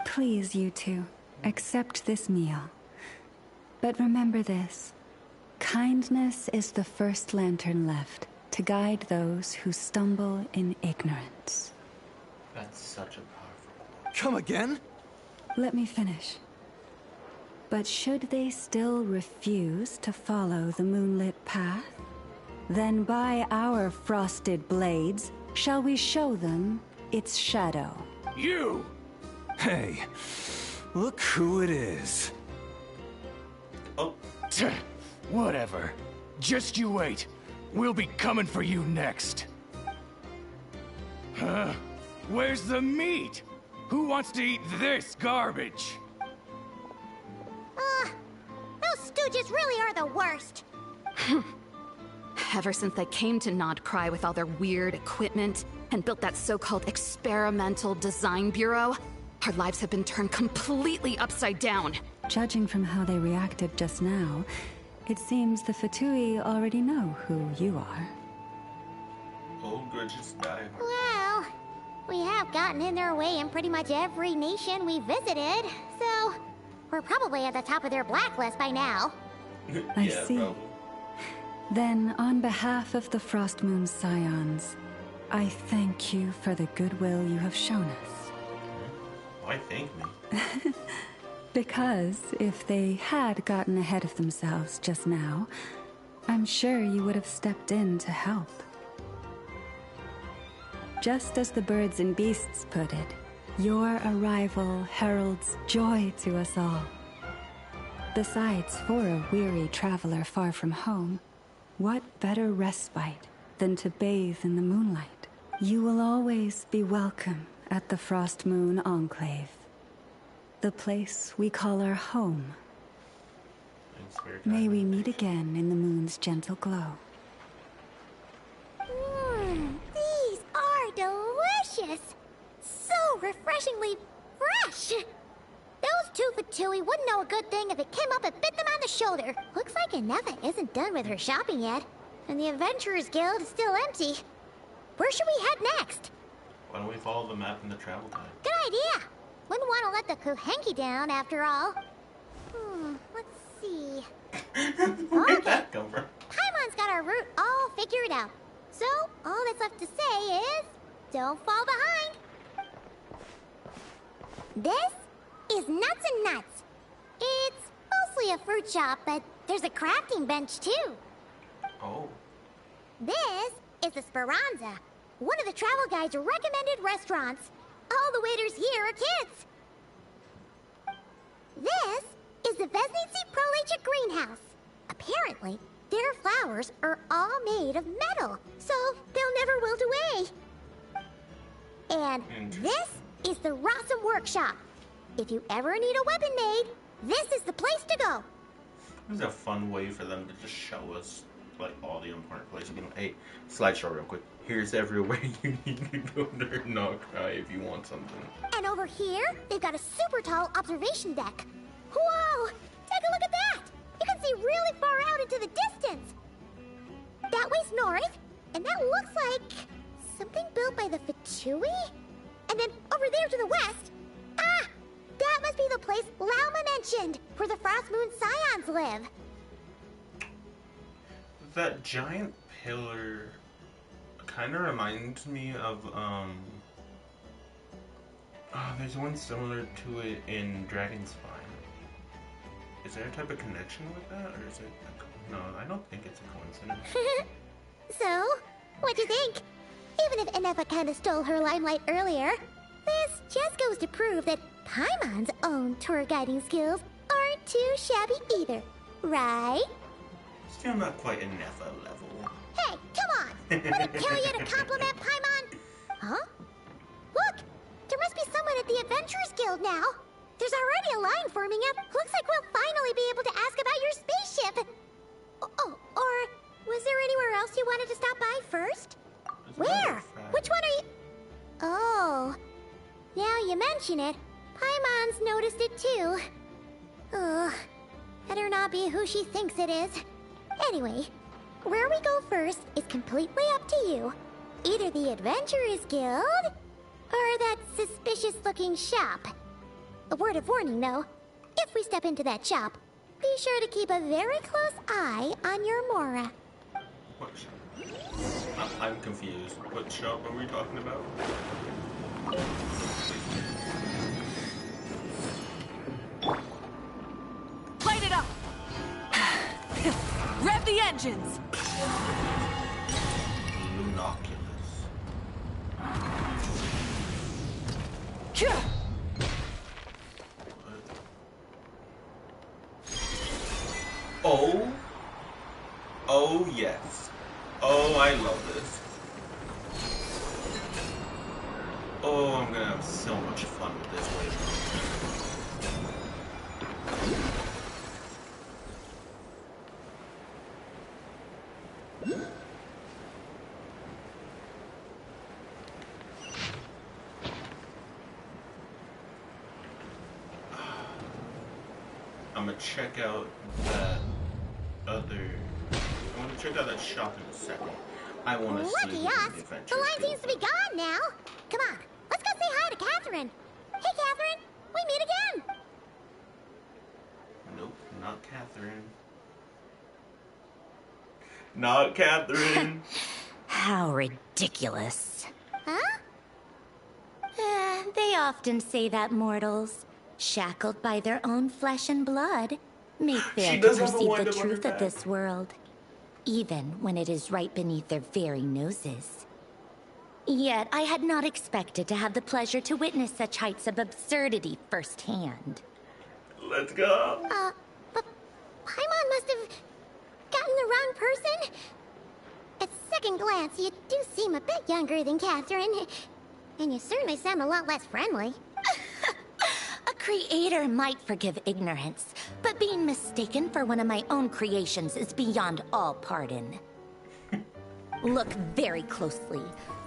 Please, you two, accept this meal. But remember this. Kindness is the first lantern left to guide those who stumble in ignorance. That's such a powerful... Come again? Let me finish. But should they still refuse to follow the moonlit path, then by our frosted blades shall we show them its shadow. You! Hey, look who it is. Oh. Whatever. Just you wait. We'll be coming for you next. Huh? Where's the meat? Who wants to eat this garbage? Those stooges really are the worst. Ever since they came to nodkrai with all their weird equipment and built that so-called experimental design bureau, our lives have been turned completely upside down. Judging from how they reacted just now, it seems the Fatui already know who you are. Old grudges die. Well, we have gotten in their way in pretty much every nation we visited, so we're probably at the top of their blacklist by now. I see. Probably. Then, on behalf of the Frost Moon Scions, I thank you for the goodwill you have shown us. Why thank me? Because if they had gotten ahead of themselves just now, I'm sure you would have stepped in to help. Just as the birds and beasts put it, your arrival heralds joy to us all. Besides, for a weary traveler far from home, what better respite than to bathe in the moonlight? You will always be welcome at the Frost Moon Enclave, the place we call our home. May we meet again in the moon's gentle glow. These are delicious! So refreshingly fresh! Those two for Tui wouldn't know a good thing if it came up and bit them on the shoulder. Looks like Inefa isn't done with her shopping yet, and the Adventurers Guild is still empty. Where should we head next? Why don't we follow the map in the travel time? Good idea! Wouldn't want to let the Kuhenki down, after all. Let's see. Where did that come from? Paimon's got our route all figured out. So, all that's left to say is, don't fall behind. This is Nuts and Nuts. It's mostly a fruit shop, but there's a crafting bench too. Oh. This is the Speranza, one of the travel guide's recommended restaurants. All the waiters here are kids. This is the Vesnici Prolecha greenhouse. Apparently, their flowers are all made of metal, so they'll never wilt away. And this is the Rossum Workshop. If you ever need a weapon made, this is the place to go. This is a fun way for them to just show us like all the important places. You know, hey, slideshow real quick. Here's everywhere you need to go to nodkrai if you want something. And over here, they've got a super tall observation deck. Whoa! Take a look at that! You can see really far out into the distance. That way's north, and that looks like something built by the Fatui? And then over there to the west, that must be the place Lauma mentioned, where the Frost Moon Scions live. That giant pillar kind of reminds me of, there's one similar to it in Dragon's Spine. Is there a type of connection with that, or is it... No, I don't think it's a coincidence. So, what'd you think? Even if Inefa kind of stole her limelight earlier, this just goes to prove that Paimon's own tour guiding skills aren't too shabby either, right? Still not quite Inefa level. Hey, come on! Would it kill you to compliment Paimon? Huh? Look! There must be someone at the Adventurers Guild now. There's already a line forming up. Looks like we'll finally be able to ask about your spaceship. Oh, or was there anywhere else you wanted to stop by first? Where? Which one are you... Oh, now you mention it, Paimon's noticed it too. Ugh, better not be who she thinks it is. Anyway, where we go first is completely up to you. Either the Adventurers Guild, or that suspicious-looking shop. A word of warning, though. If we step into that shop, be sure to keep a very close eye on your Mora. What shop? I'm confused. What shop are we talking about? Light it up! Rev the engines! Lunoculus. Oh. Oh, yes. Oh, I love this. Oh, I'm gonna have so much fun with this wave. I'm gonna check out that other... I want to check out that shop in a second. I want to see Lucky us! The line seems to be gone now. Come on, let's go say hi to Catherine. Hey, Catherine, we meet again. Nope, not Catherine. Not Catherine. How ridiculous. Huh? They often say that mortals, shackled by their own flesh and blood, may fail to perceive the truth of this world, even when it is right beneath their very noses. Yet I had not expected to have the pleasure to witness such heights of absurdity firsthand. Let's go. But Paimon must have gotten the wrong person. At second glance, you do seem a bit younger than Catherine. And you certainly sound a lot less friendly. A creator might forgive ignorance, but being mistaken for one of my own creations is beyond all pardon. Look very closely,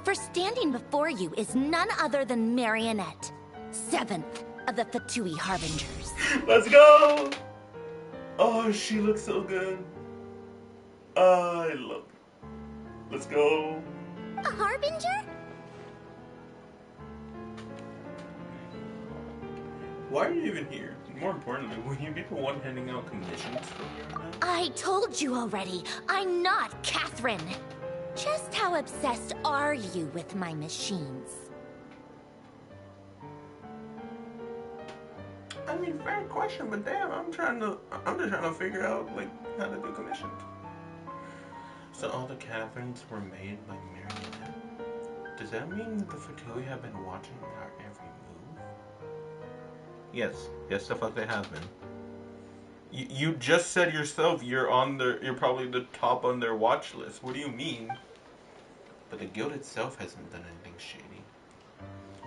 for standing before you is none other than Marionette, 7th of the Fatui Harbingers. Let's go! Oh, she looks so good. I love her. Let's go. A Harbinger? Why are you even here? More importantly, will you be the one handing out commissions from here now? I told you already, I'm not Catherine. Just how obsessed are you with my machines? I mean, fair question, but damn, I'm just trying to figure out, like, how to do commissions. So all the Catherines were made by Marionette? Does that mean the Fatui have been watching our every move? Yes, the fuck they have been. You just said yourself you're probably the top on their watch list. What do you mean? But the guild itself hasn't done anything shady.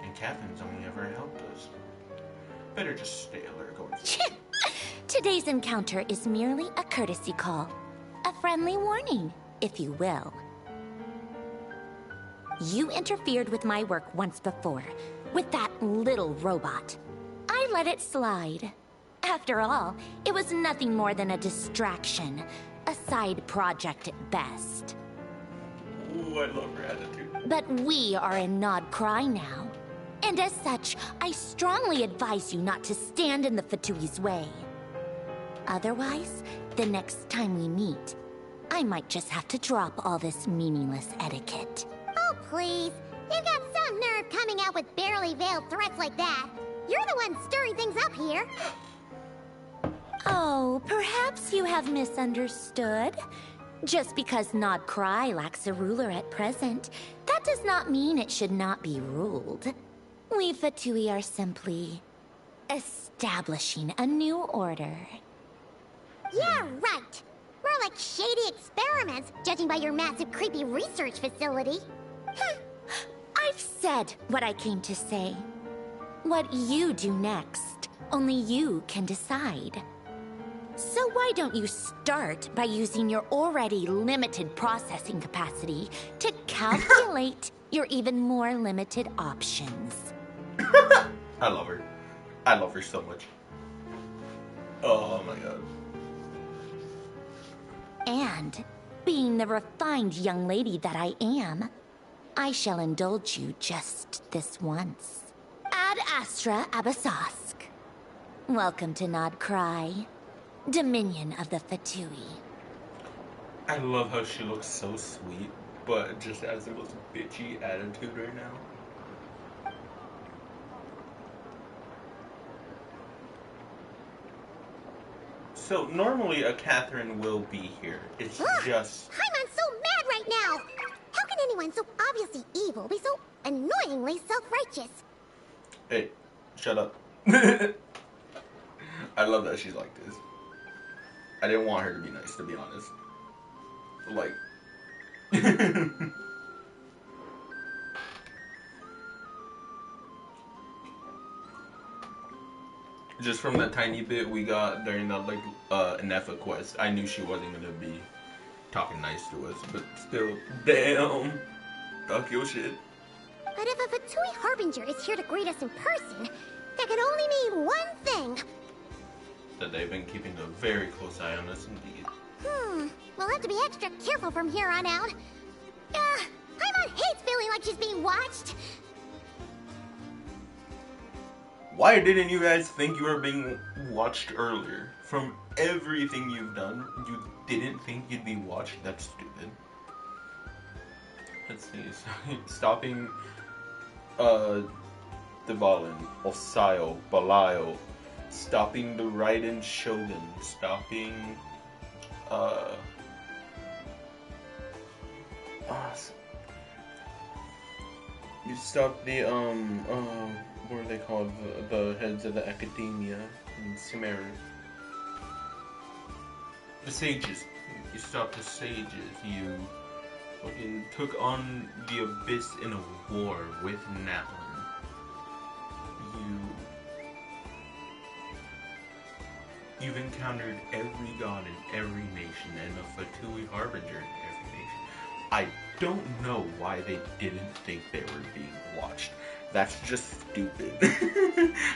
And Catherine's only ever helped us. Better just stay alert going forward. Today's encounter is merely a courtesy call. A friendly warning, if you will. You interfered with my work once before, with that little robot. I let it slide. After all, it was nothing more than a distraction, a side project at best. Ooh, I love her attitude. But we are in nodkrai now. And as such, I strongly advise you not to stand in the Fatui's way. Otherwise, the next time we meet, I might just have to drop all this meaningless etiquette. Oh, please. You've got some nerve coming out with barely veiled threats like that. You're the one stirring things up here. Oh, perhaps you have misunderstood. Just because nodkrai lacks a ruler at present, that does not mean it should not be ruled. We Fatui are simply establishing a new order. Yeah, right. More like shady experiments, judging by your massive, creepy research facility. I've said what I came to say. What you do next, only you can decide. So why don't you start by using your already limited processing capacity to calculate your even more limited options? I love her. I love her so much. Oh my god. And, being the refined young lady that I am, I shall indulge you just this once. Ad Astra Abasask. Welcome to nodkrai, Dominion of the Fatui. I love how she looks so sweet, but just has the most bitchy attitude right now. So, normally a Catherine will be here. It's just... Paimon's so mad right now! How can anyone so obviously evil be so annoyingly self-righteous? Hey, shut up. I love that she's like this. I didn't want her to be nice, to be honest. Like... Just from that tiny bit we got during that, like, Nefa quest, I knew she wasn't gonna be talking nice to us, but still, damn. Talk your shit. But if a Fatui Harbinger is here to greet us in person, that can only mean one thing. That they've been keeping a very close eye on us indeed. We'll have to be extra careful from here on out. Paimon hates feeling like she's being watched. Why didn't you guys think you were being watched earlier? From everything you've done, you didn't think you'd be watched? That's stupid. Let's see. Stopping Devalin, Osayo, Balayo, stopping the Raiden Shogun, stopping You stop the what are they called? The heads of the academia in Sumeru. The sages. You stopped the sages. You fucking took on the abyss in a war with Natlan. You've encountered every god in every nation and a Fatui harbinger in every nation. I don't know why they didn't think they were being watched. That's just stupid.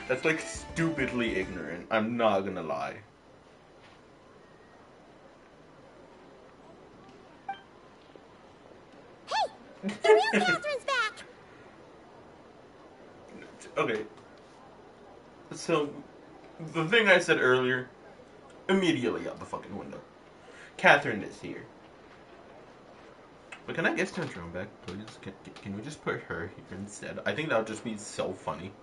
That's like stupidly ignorant. I'm not gonna lie. Hey! The real Catherine's back! Okay. So, the thing I said earlier, immediately out the fucking window. Catherine is here. But can I get Tantrum back, please? Can we just put her here instead? I think that would just be so funny.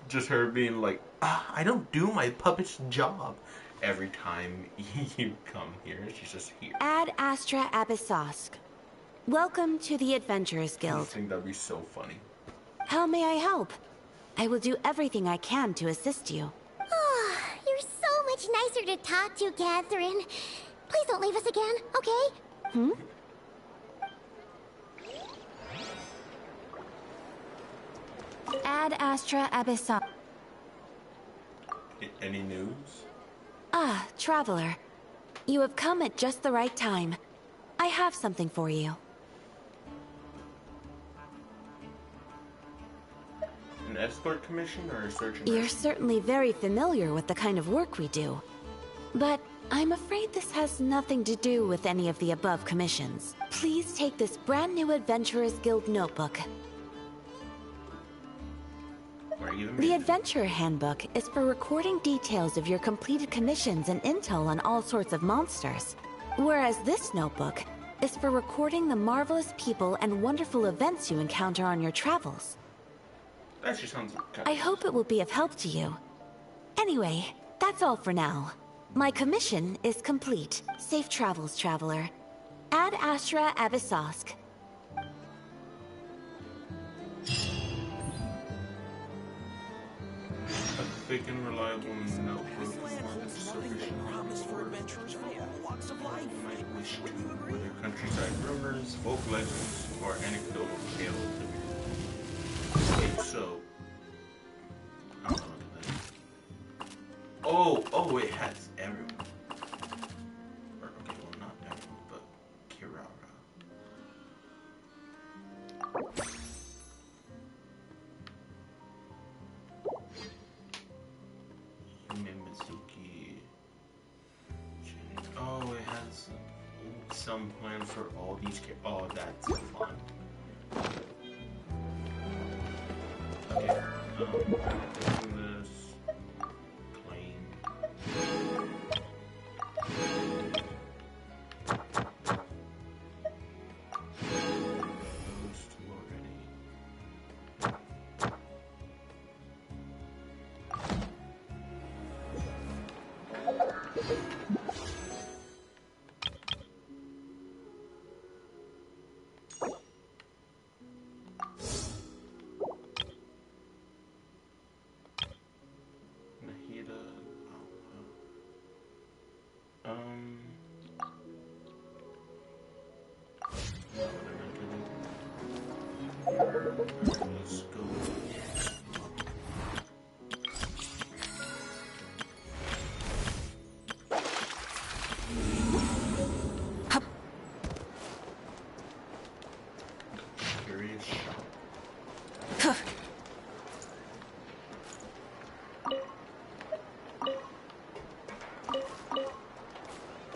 Just her being like, I don't do my puppet's job. Every time you come here, she's just here. Ad Astra Abyssosk. Welcome to the Adventurers I Guild. think that'd be so funny. How may I help? I will do everything I can to assist you. Oh, you're so much nicer to talk to, Catherine. Please don't leave us again, okay? Hmm? Ad Astra Abyssosk. Any news? Ah, traveler. You have come at just the right time. I have something for you. An escort commission or a search and You're rescue? certainly very familiar with the kind of work we do. But I'm afraid this has nothing to do with any of the above commissions. Please take this brand new Adventurers Guild notebook. The Adventurer Handbook is for recording details of your completed commissions and intel on all sorts of monsters. Whereas this notebook is for recording the marvelous people and wonderful events you encounter on your travels. That just sounds kind I hope it will be of help to you. Anyway, that's all for now. My commission is complete. Safe travels, traveler. Ad Astra Abyssosk. A quick and reliable notebook with sufficient might wish to, whether countryside rumors, folk legends, or anecdotal tales. Okay, so I don't know what to think. Oh, it has everyone. Or, okay, well, not everyone, but Kirara. Mizuki. Oh, it has some plan for all these. Oh, that's fun. Okay. Taking this claim. Those two already. Nahida. Let's go. Curious shop.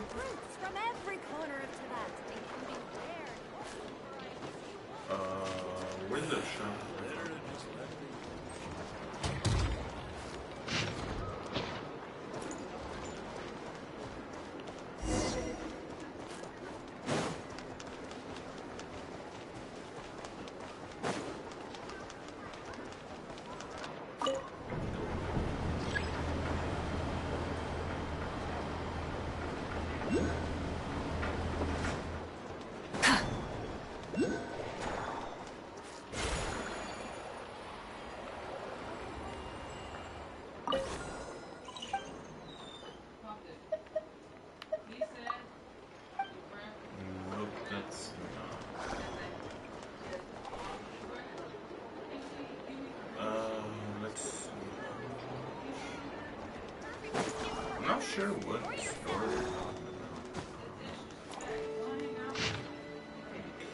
Fruits from every corner of Tibet, including rare. Where's the shop? sure what store they're talking about.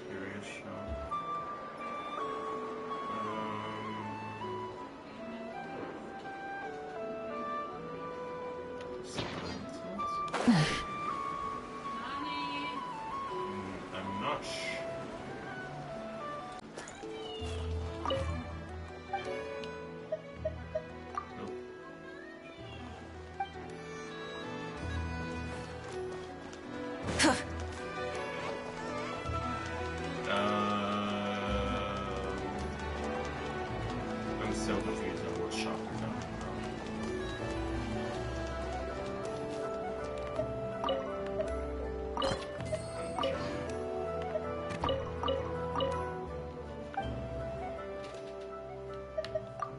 Curious shop. I'm not sure. I'm so confused on what shop we're talking about.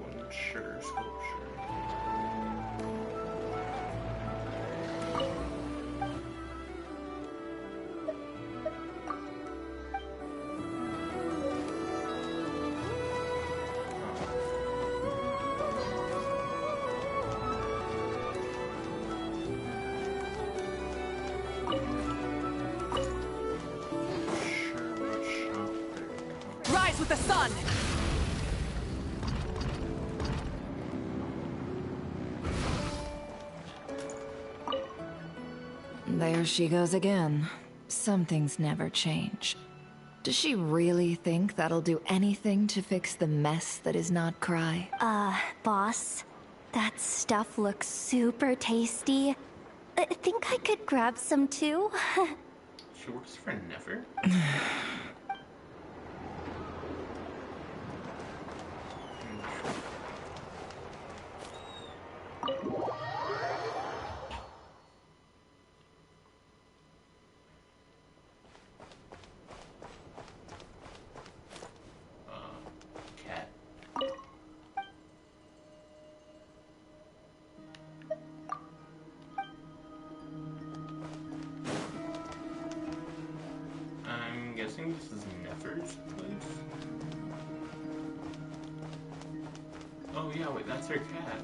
One sugar sculpture. Rise with the sun! There she goes again. Some things never change. Does she really think that'll do anything to fix the mess that is nodkrai? Boss, that stuff looks super tasty. I think I could grab some too. She works for Never? Cat. I'm guessing this is Nefer's place. Oh yeah, wait, that's her cat.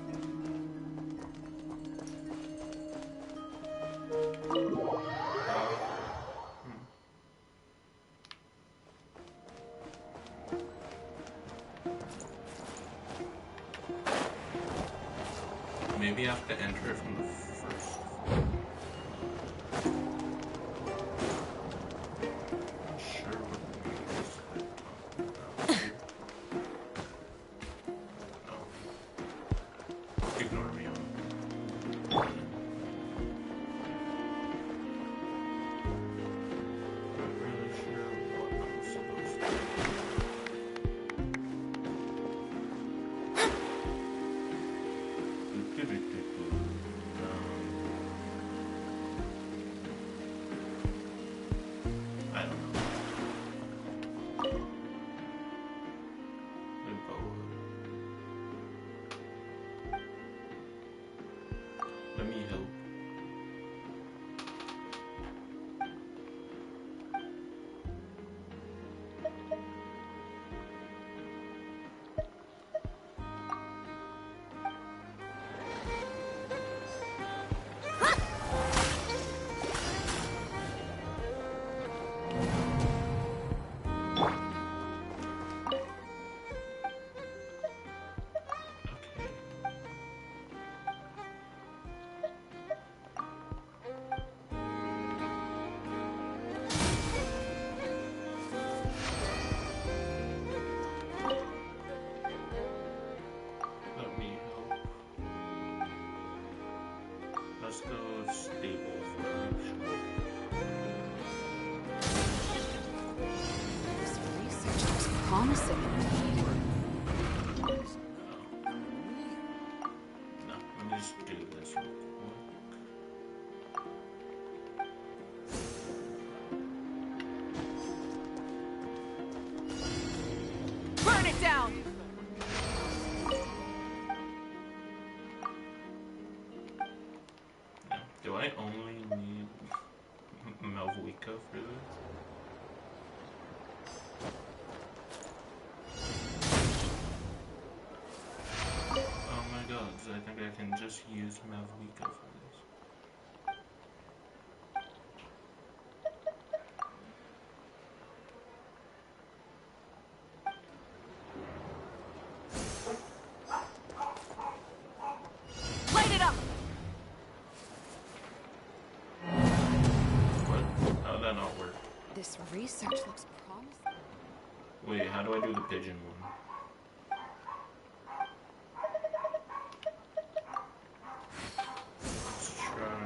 Maybe I have to enter it from the first. Not sure what it is. No. Ignore me. Not really sure what I'm supposed to do. I don't know. Let me help. Let me help. Let's go stable first. This research looks promising. No, let me just do this real quick. Burn it down! Do I only need Melvika for this? Oh my god, so I think I can just use Melvika for this. research looks promising. Wait, how do I do the pigeon one? Let's try.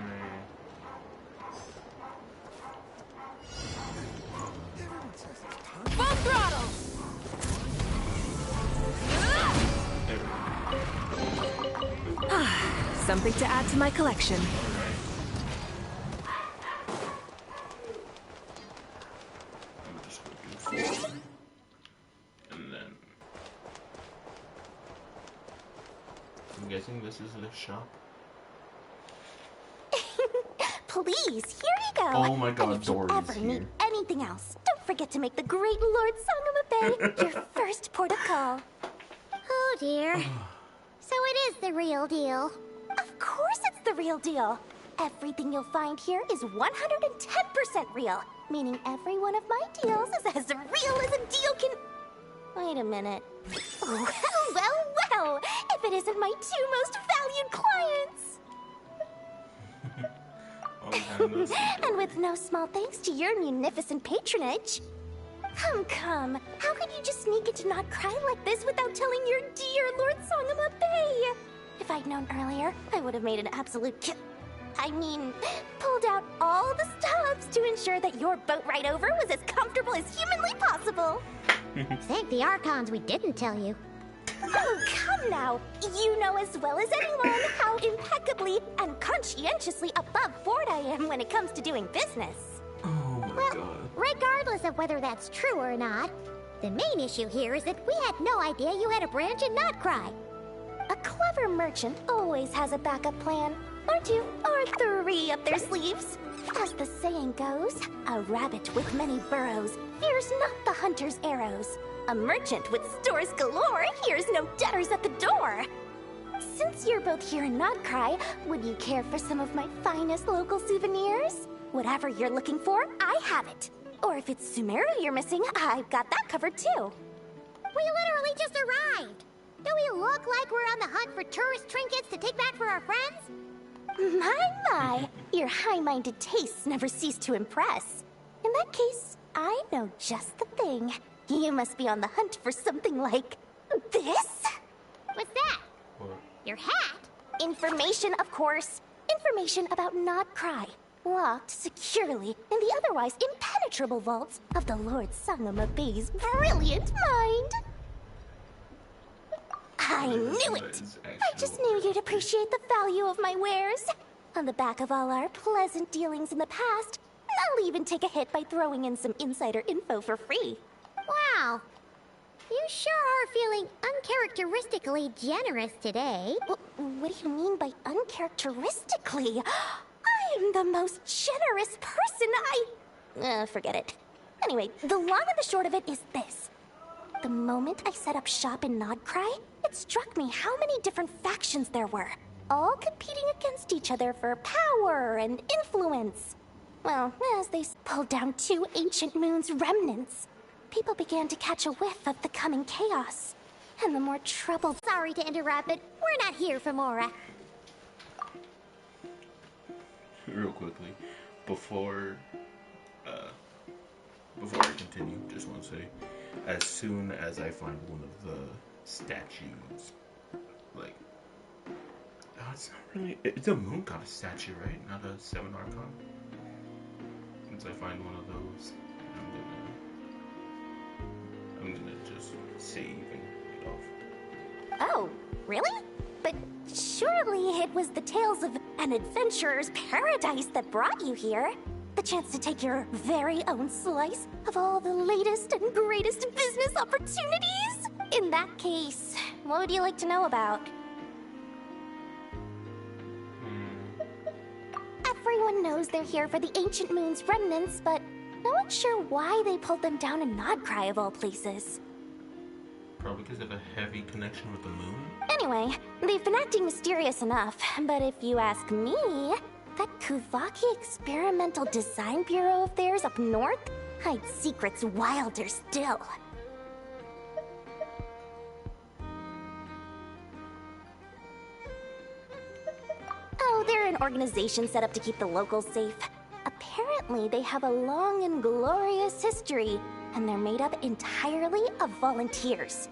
Full throttle! Something to add to my collection. And then I'm guessing this is the shop. Please, here you go. Oh my god, and if you Dory's ever here. need anything else, don't forget to make the great Lord Sangamabe your first port of call. Oh dear. So it is the real deal. Of course it's the real deal. Everything you'll find here is 110% real, meaning every one of my deals is as real as a deal can... Wait a minute. Well, well, well, if it isn't my two most valued clients. And with no small thanks to your munificent patronage. Come, how could you just sneak into nodkrai like this without telling your dear Lord Sangamabe? If I'd known earlier, I would have made an absolute pulled out all the stops to ensure that your boat ride over was as comfortable as humanly possible. Thank the Archons we didn't tell you. Oh, come now. You know as well as anyone how impeccably and conscientiously above board I am when it comes to doing business. Oh my Well, god. regardless of whether that's true or not, the main issue here is that we had no idea you had a branch in nodkrai. A clever merchant always has a backup plan, or two, or three up their sleeves. As the saying goes, a rabbit with many burrows fears not the hunter's arrows. A merchant with stores galore hears no debtors at the door. Since you're both here in nodkrai, would you care for some of my finest local souvenirs? Whatever you're looking for, I have it. Or if it's Sumeru you're missing, I've got that covered too. We literally just arrived. Do we look like we're on the hunt for tourist trinkets to take back for our friends? My, your high-minded tastes never cease to impress. In that case, I know just the thing. You must be on the hunt for something like this? What's that? What? Your hat? Information, of course. Information about nodkrai, locked securely in the otherwise impenetrable vaults of the Lord Sangamabe's brilliant mind. I knew it! I just knew you'd appreciate the value of my wares. On the back of all our pleasant dealings in the past, I'll even take a hit by throwing in some insider info for free. Wow. You sure are feeling uncharacteristically generous today. What do you mean by uncharacteristically? I am the most generous person forget it. Anyway, the long and the short of it is this. The moment I set up shop in nodkrai, it struck me how many different factions there were, all competing against each other for power and influence. Well, as they pulled down two ancient moon's remnants, people began to catch a whiff of the coming chaos. And the more trouble... Sorry to interrupt, but we're not here for Mora. Real quickly, before I continue, just want to say, as soon as I find one of the statues, like, it's not really, it's a moon goddess statue, right? Not a 7 Archon. Once I find one of those, I'm gonna just save and get off. Oh, really? But surely it was the tales of an adventurer's paradise that brought you here. The chance to take your very own slice of all the latest and greatest business opportunities? In that case, what would you like to know about? Everyone knows they're here for the ancient moon's remnants, but no one's sure why they pulled them down in nodkrai of all places. Probably because of a heavy connection with the moon? Anyway, they've been acting mysterious enough, but if you ask me, that Kuvaki Experimental Design Bureau of theirs up north hides secrets wilder still. Oh, they're an organization set up to keep the locals safe. Apparently, they have a long and glorious history, and they're made up entirely of volunteers.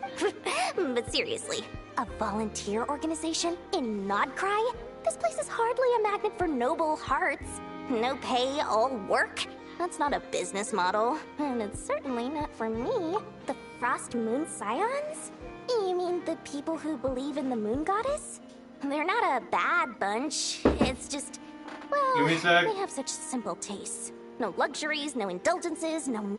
But seriously, a volunteer organization in nodkrai? This place is hardly a magnet for noble hearts. No pay, all work? That's not a business model. And it's certainly not for me. The Frost Moon Scions? You mean the people who believe in the moon goddess? They're not a bad bunch. It's just, well, Give me a sec. they have such simple tastes. No luxuries, no indulgences, no...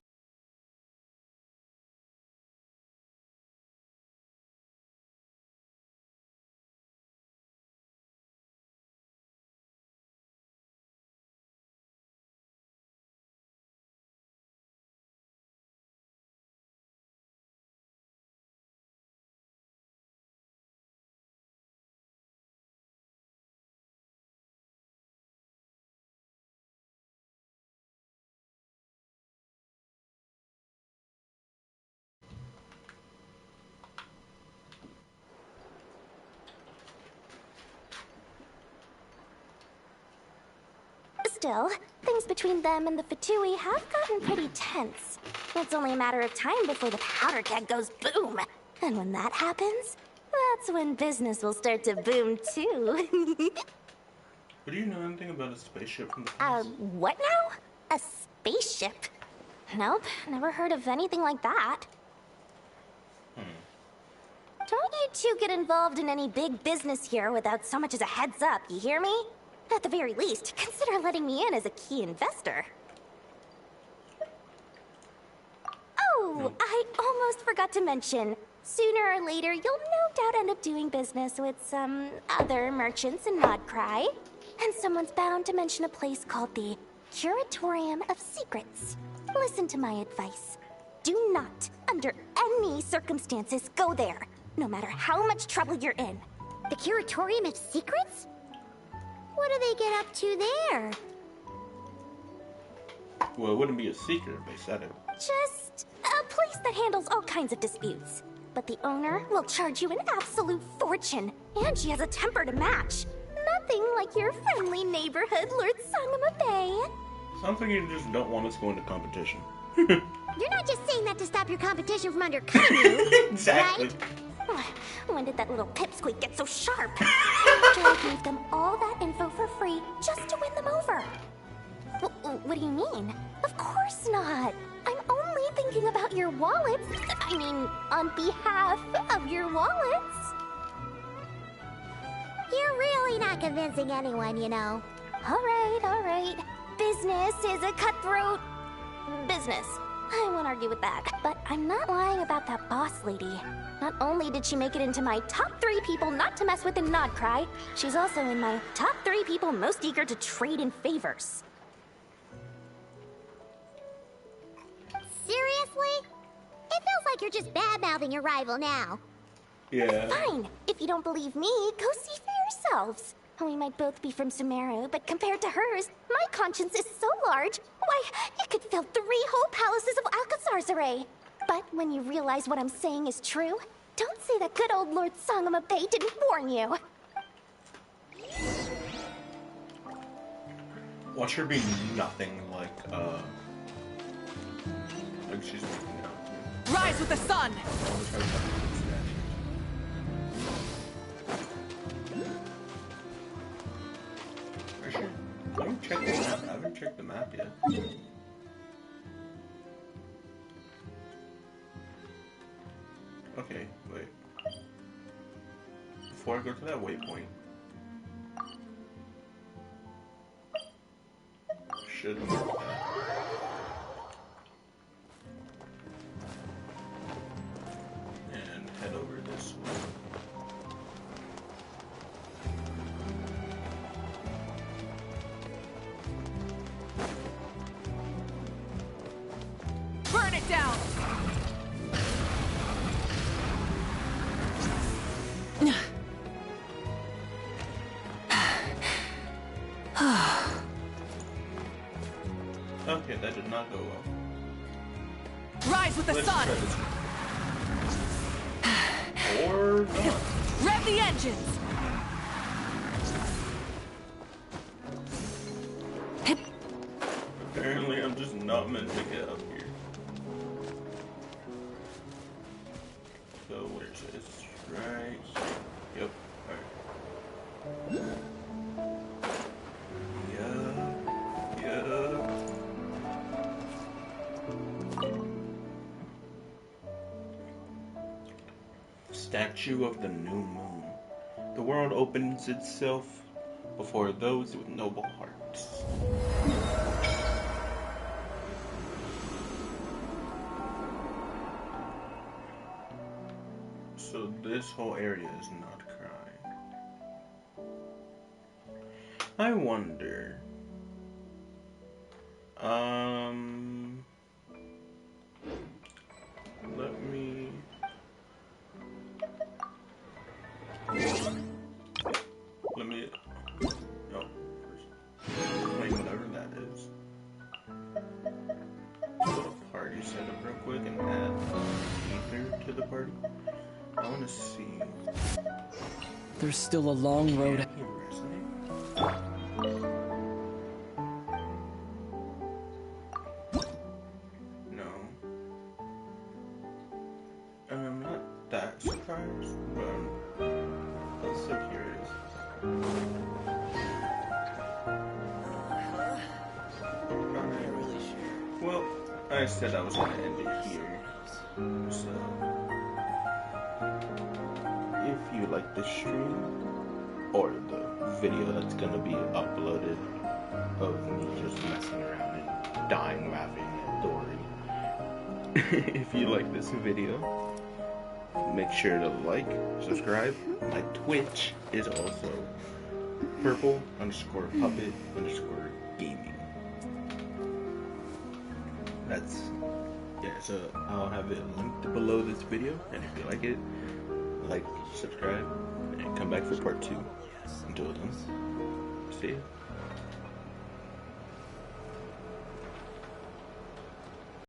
Still, things between them and the Fatui have gotten pretty tense. It's only a matter of time before the powder keg goes boom. And when that happens, that's when business will start to boom too. But do you know anything about a spaceship from the What now? A spaceship? Nope, never heard of anything like that. Don't you two get involved in any big business here without so much as a heads up, you hear me? At the very least, consider letting me in as a key investor. Oh, I almost forgot to mention. Sooner or later, you'll no doubt end up doing business with some other merchants in nodkrai. And someone's bound to mention a place called the Curatorium of Secrets. Listen to my advice. Do not, under any circumstances, go there, no matter how much trouble you're in. The Curatorium of Secrets? What do they get up to there? Well, it wouldn't be a secret if they said it. Just a place that handles all kinds of disputes. But the owner will charge you an absolute fortune, and she has a temper to match. Nothing like your friendly neighborhood, Lord Sangama Bay. Sounds like you just don't want us going to competition. You're not just saying that to stop your competition from undercutting you, Exactly. right? When did that little pipsqueak get so sharp? After I gave them all that info for free just to win them over. What do you mean? Of course not. I'm only thinking about your wallets. I mean, on behalf of your wallets. You're really not convincing anyone, you know. All right. Business is a cutthroat business. I won't argue with that. But I'm not lying about that boss lady. Not only did she make it into my top 3 people not to mess with in nodkrai, she's also in my top 3 people most eager to trade in favors. Seriously? It feels like you're just bad-mouthing your rival now. Yeah. Fine. If you don't believe me, go see for yourselves. We might both be from Sumeru, but compared to hers, my conscience is so large, why, you could fill 3 whole palaces of Alcazar's array. But when you realize what I'm saying is true, don't say that good old Lord Sangama Bay didn't warn you. Watch her be nothing like she's making out. Rise with the sun! Actually, let me check the map. I haven't checked the map yet. Okay, wait. Before I go to that waypoint, should do that. And head over this way. Burn it down! Okay, that did not go well. Rise with the Let's sun! try this. Or not. Rev the engines! Oh, I'm gonna take it up here. So where's this? Right here. Yep. Alright. Statue of the New Moon. The world opens itself before those with noble hearts. So this whole area is nodkrai. I wonder. Let me. No. Wait, whatever that is. Put a party setup real quick and add ether to the party. I want to see. There's still a long road. No. And I'm not that surprised, but I'm so curious. Well, I said I was going to end it here. So, if you like the stream, or the video that's going to be uploaded of me just messing around and dying laughing at Dory, if you like this video, make sure to like, subscribe. My Twitch is also purple_puppet_gaming. So I'll have it linked below this video, and if you like it, like, subscribe, and come back for part 2. Until then, see ya.